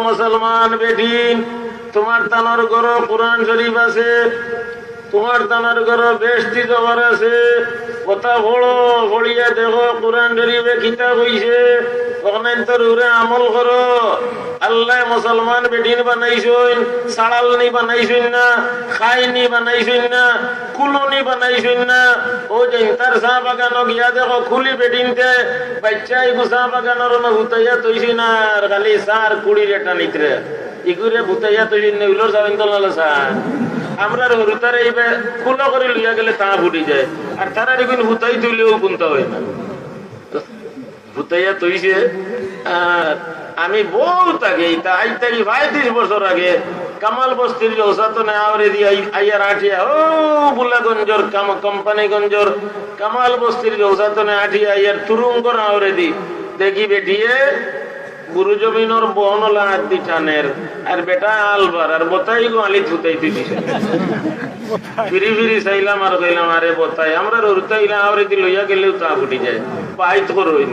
S1: মুসলমান বেটিন তোমার তানার ঘর কোরআন শরীফ আছে তোমার তানার ঘর বেশটি জবর আছে কথা বড় বড়িয়া দেখো কোরআন শরীফে কিতাব হইছে ওখানে তোর উরে আমল করো আল্লাহ মুসলমান বেটিন বানাইছেন সাড়ালনি বানাইছেন না খাইনি বানাইছেন না কুলনি বানাইছেন না ও যে তার চা বাগানো গিয়া দেখো খুলি বেটিনতে বাচ্চাই গুসা বাগানোর না ভুতাইয়া তৈছি না আর খালি সার কুড়ির এটা নিতরে ইগুরে ভুতাইয়া তৈছি না উলোর যাবেন তো লাল সা আমরা হরুতারে এইবে খুলো করে লইয়া গেলে তা ফুটি যায় আর তারা দেখুন ভুতাই তুইলেও গুনতে হয় না ভুতাইয়া তৈছে। আর আমি বহুত আগে আজ থেকে 35 বছর আগে কামাল বস্তির জৌসাতনে আওরে দিয়ে আইয়ার আঠিয়া ও বুলাগঞ্জর কোম্পানিগঞ্জর কামাল বস্তির জৌসাতনে আঠিয়া আইয়ার তুরুঙ্গর আওরে দি দেখি বেটিয়ে গুরু জমিনর বহনলা হাত দি টানের আর বেটা আলবার আর বতাই গো আলি থুতাই তুই দিছে ফিরি ফিরি চাইলাম আর কইলাম আরে বতাই আমরা রুতাইলা আওরে দি লইয়া গেলেও তা ফুটি যায় পাইত করইন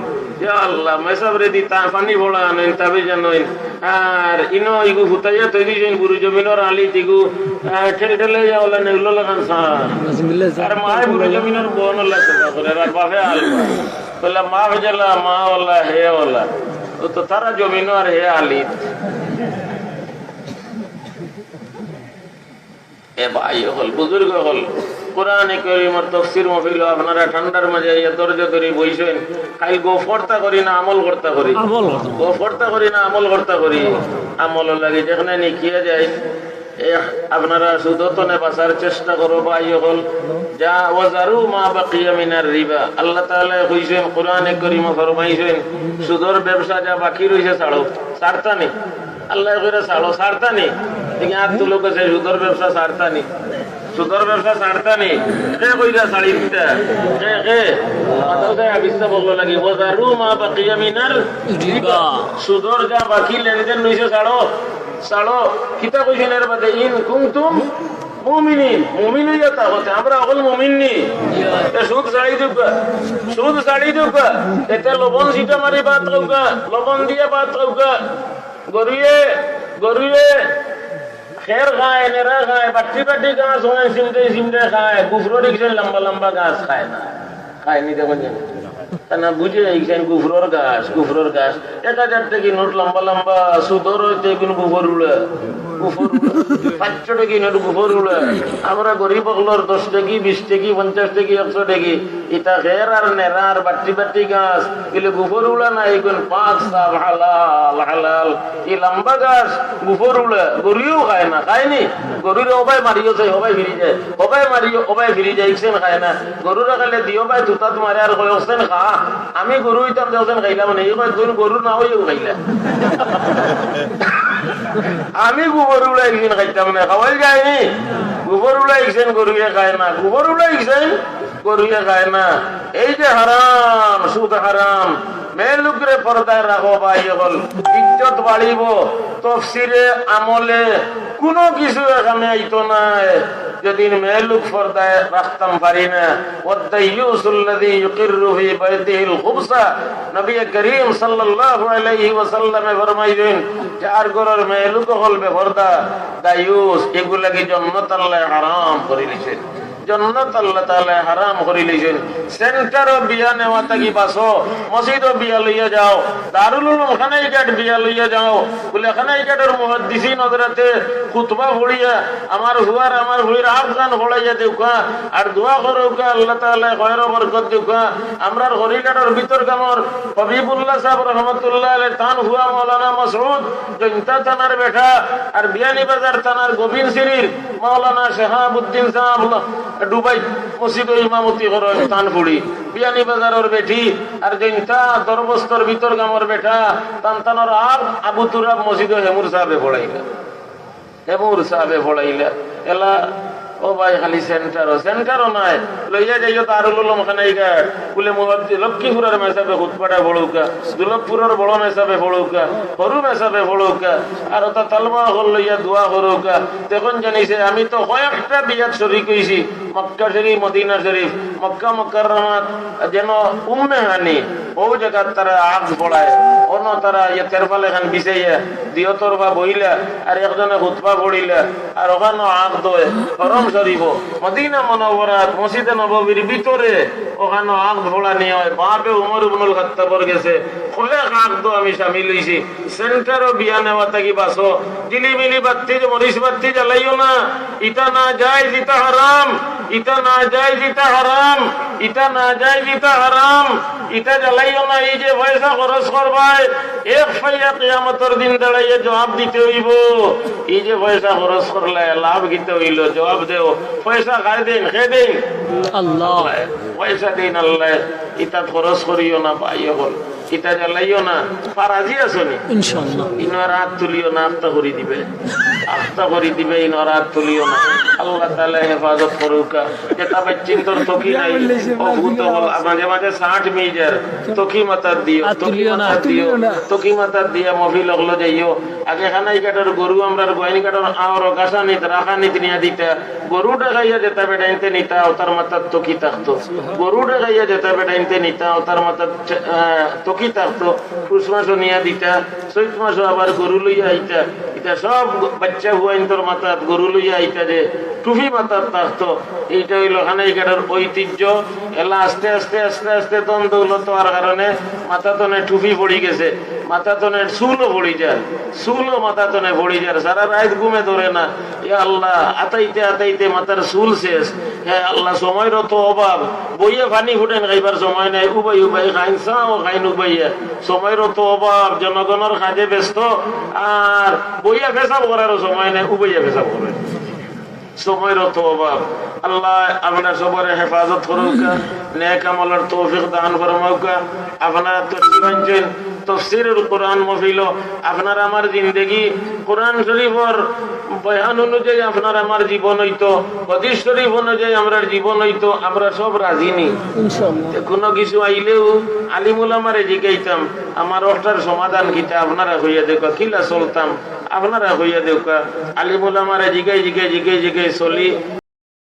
S1: আল্লাহ মেসাবরে দি তা পানি ভোলা আনেন তবে জানেন আর ইনো ইগু ফুতাইয়া তৈরি দিছেন গুরু জমিনর আলি দিগু ঠেল ঠেলে যাওলা নেগুলো লাগান আর মায় গুরু জমিনর বহনলা সেবা করে আর বাপে আলবা কইলা মা ভেজালা মা ওলা হে ওলা ও তো তারা জমিন আর হে আলি এ ভাই হল বুজুর্গ হল কোরআনে কারীমের তাফসীর মাহফিল আপনারা ঠান্ডার মাঝে ধৈর্য ধরে বইছেন খালি গোফরতা করি না আমল করতে করি গোফরতা করি না আমল করতে করি আমল লাগে যেখানে নিকিয়ে যায় আপনারা সুদতনে বাঁচার চেষ্টা করো ভাই হল যা ওয়াজারু মা বাকিয়া মিনার রিবা আল্লাহ তাআলা কইছেন কোরআনে কারীমে ফরমাইছেন সুদর ব্যবসা যা বাকি রইছে ছাড়ো ছাড়তা নেই আল্লাহ কইরা ছাড়ো ছাড়তা নেই ঠিক আর তো লোক আছে সুদর ব্যবসা ছাড়তা নেই সুদর ব্যবসা ছাড়তা নেই কে কইরা ছাড়ি দিতা কে কথা আবিষ্কার বললো লাগি ওয়াজারু মা বাকিয়া মিনার রিবা সুদর যা বাকি লেনদেন রইছে ছাড়ো ছাড়ো কিতা কইছেন এর বাদে ইন কুনতুম মুমিনিন মুমিন হইয়া তা হতে আমরা অকল মুমিন নি সুদ ছাড়ি দেবা সুদ ছাড়ি দেবা এতে লবণ সিটা মারি বাত কওগা লবণ দিয়ে বাত কওগা গরুয়ে খের খায় নেরা খায় বাটি বাটি গাছ হয় সিমতে খায় গুফরো দিছেন লম্বা লম্বা গাছ খায় না খায় নি দেখুন না বুঝে এইখান গুফরোর গাছ 1000 টাকা নোট লম্বা লম্বা সুদর হইতে কোন গুফর উড়ে 500 টাকা নোট গুফর উড়ে আমরা গরিব হলর 10 টাকা 20 টাকা 50 টাকা 100 টাকা এটা খের আর নেরা আর বাটি বাটি গাছ এলে গুফর উড়া না এইগুন পাক সাব হালাল হালাল এই লম্বা গাছ গুফর উড়ে গরিও খায় না খায়নি গরুর ওবাই মারিও যায় ওবাই ফিরি যায় ওবাই মারিও ওবাই ফিরি যায় ইকছেন খায় না গরুর খাইলে দিও ভাই তুতাত মারে আর কইছেন খা আমি গরু হইতাম দেওছেন খাইলাম না এই কয় গরু না হইও খাইলা আমি গোবর উড়াইছেন খাইতাম না খাওয়াই যায়নি গোবর উড়াইছেন গরুয়ে খায় না গোবর উড়াইছেন গরুয়ে খায় না এই যে হারাম সুদ হারাম মেয়ে লোকরে পর্দায় রাখো ভাই হল ইজ্জত বাড়িব তফসিরে আমলে কোনো কিছু এখানে আইতো নাই যদি মেয়ে লোক পর্দায় রাখতাম পারি না ওয়াদাইয়ুসুল্লাযী ইউকিররু ফি বাইতিহিল খুবসা নবী করিম সাল্লাল্লাহু আলাইহি ওয়াসাল্লাম ফরমাইলেন যার ঘরের মেয়ে লোক হল বেপরদা দায়ুস এগুলা কি জান্নাত আল্লাহ হারাম করে দিয়েছেন জান্নাত আল্লাহ তাআলা হারাম করে লইছেন। সেন্টারও বিয়া নেওয়া থাকি বাসো, মসজিদও বিয়া লইয়া যাও, দারুল উলুম খানাই ঘাট বিয়া লইয়া যাও, বলে খানাই ঘাটের মুহাদ্দিসিন হযরতে খুতবা পড়িয়া আমার হুয়ার আমার হুইর আফগান পড়াইয়া দেউকা আর দোয়া করুকা আল্লাহ তাআলা খয়র বরকত দেউকা। আমরার হরিঘাটের ভিতর কামর হবিবুল্লাহ সাহেব রহমাতুল্লাহ আলাইহি তান হুয়া মাওলানা মাসউদ জয়ন্তা থানার বেটা আর বিয়ানীবাজার থানার গোবিন্দ সিরির মাওলানা শাহাবুদ্দিন সাহেব দুবাই মসজিদ ইমামতি করেন তানপুরি বিয়ানীবাজারের বেটি আর জয়ন্তা দরবস্তর ভিতর কামর বেটা তানতানোর আর আবু তুরাব মসজিদ হেমুর সাহেবে পড়াইলা, হেমুর সাহেবে পড়াইলা এলা। ও ভাই খালি সেন্টারও নাই লইয়া যাইও দারুল উলুম খানাই ঘাট বলে মুহাদ্দিস লক্ষ্মীপুরের মেসাবে খুতবাটা পড়ুকা, দুলভপুরের বড় মেসাবে পড়ুকা, সরু মেসাবে পড়ুকা আর ওটা তালমা হল লইয়া দোয়া করুকা। তখন জানিছে আমি তো কয়েকটা বিয়াত শরীক হইছি, মক্কা শরীফ মদিনা শরীফ, মক্কা মুকাররমাত যেন উম্মে হানি ও জায়গা তারা আগ পড়ায় অন্য তারা ইয়ে তেরফাল এখান বিছাইয়া দিয় তরফা বইলা আর একজনে খুতবা পড়িলা আর ওখানে আগ দয় হরম শরীফ মদিনা মুনাওয়ারাত মসজিদে নববীর ভিতরে ওখানে আগ ভোলা নিয়ে হয়। বাপে উমর ইবনুল খাত্তাবর গেছে কয়েক আগ দো আমি শামিল হইছি। সেন্টারও বিয়া নেওয়া থাকি বাসো, জিলিমিলি বাত্তি মরিচ বাত্তি জ্বালাইও না, ইটা না যায় ইটা হারাম, ইটা না যায় ইটা হারাম, ইটা না যায় ইটা হারাম, ইটা জ্বালাইও না। এই যে পয়সা খরচ করবাই এক পাইয়া কিয়ামতের দিন দাঁড়াইয়া জবাব দিতে হইব। এই যে পয়সা খরচ করলে লাভ দিতে হইল, জবাব দেও। পয়সা খাই দিন খেয়ে দিন আল্লাহ, পয়সা দিন আল্লাহ। ইটা খরচ করিও না পাইও বল, ইটা জ্বালাইও না। পারাজি আসনি ইনশাআল্লাহ, ইনার হাত তুলিও না, আত্মা করে দিবে, আত্মা করে দিবে, ইনার হাত তুলিও না। আল্লাহ তাআলা হেফাজত করুকা। যেটা বাচ্চিন্তর তকি নাই ও ভূত বল মাঝে মাঝে 60 মিজার তকি মাতার দিও, তকি মাতার দিও, তকি মাতার দিয়া মফিল হলো যাইও। আগে খানাই কাটার গরু আমরার গোয়াইনি কাটার আওর গাছা নিত রাখা নিত নিয়া দিতা, গরুটা খাইয়া যেটা বেটাইতে নিতা ওতার মাতার তকি থাকতো, গরুটা খাইয়া যেটা বেটাইতে নিতা ওতার মাতার তকি থাকতো। পুষ মাসও নিয়া দিতা, চৈত মাসও আবার গরু লইয়া আইতা। এটা সব বাচ্চা হুয়াইন তোর মাথাত গরু লইয়া আইতা যে টুফি মাথার থাকতো। এইটা হইল খানাই কাটার ঐতিহ্য। এলা আস্তে আস্তে আস্তে আস্তে তন দৌলত হওয়ার কারণে মাথা তনে টুফি পড়ি গেছে, মাথা তনে চুলও পড়ি যায়, চুলও মাথা তনে পড়ি যায়, সারা রাত ঘুমে ধরে না। এ আল্লাহ আতাইতে আতাইতে মাথার চুল শেষ। হ্যাঁ আল্লাহ সময়ের তো অভাব, বইয়ে পানি ফুটেন খাইবার সময় নাই, উবাই উবাই খাইন চাও খাইন উবাইয়া। সময়ের তো অভাব, জনগণের কাজে ব্যস্ত আর বইয়া পেশাব করারও সময় নাই, উবাইয়া পেশাব করে। সময়ের তো অভাব। আল্লাহ আমরা সবার হেফাজত করুকা, নেক আমলের তৌফিক দান ফরমাউকা। আপনারা তসলিমাঞ্চেন তফসিরুল কোরআন মহফিল, আপনার আমার জিন্দেগি কোরআন শরীফের বয়ান অনুযায়ী আপনার আমার জীবন হইতো, হাদিস শরীফ অনুযায়ী আমরা জীবন হইতো। আমরা সব রাজি নি, কোনো কিছু আইলেও আলিমুল আমারে জিগাইতাম আমার ওটার সমাধান কিতা আপনারা হইয়া দেখা, কিলা চলতাম আপনারা হইয়া দেখা। আলিমুল আমারে জিগাই জিগাই জিগাই জিগাই চলি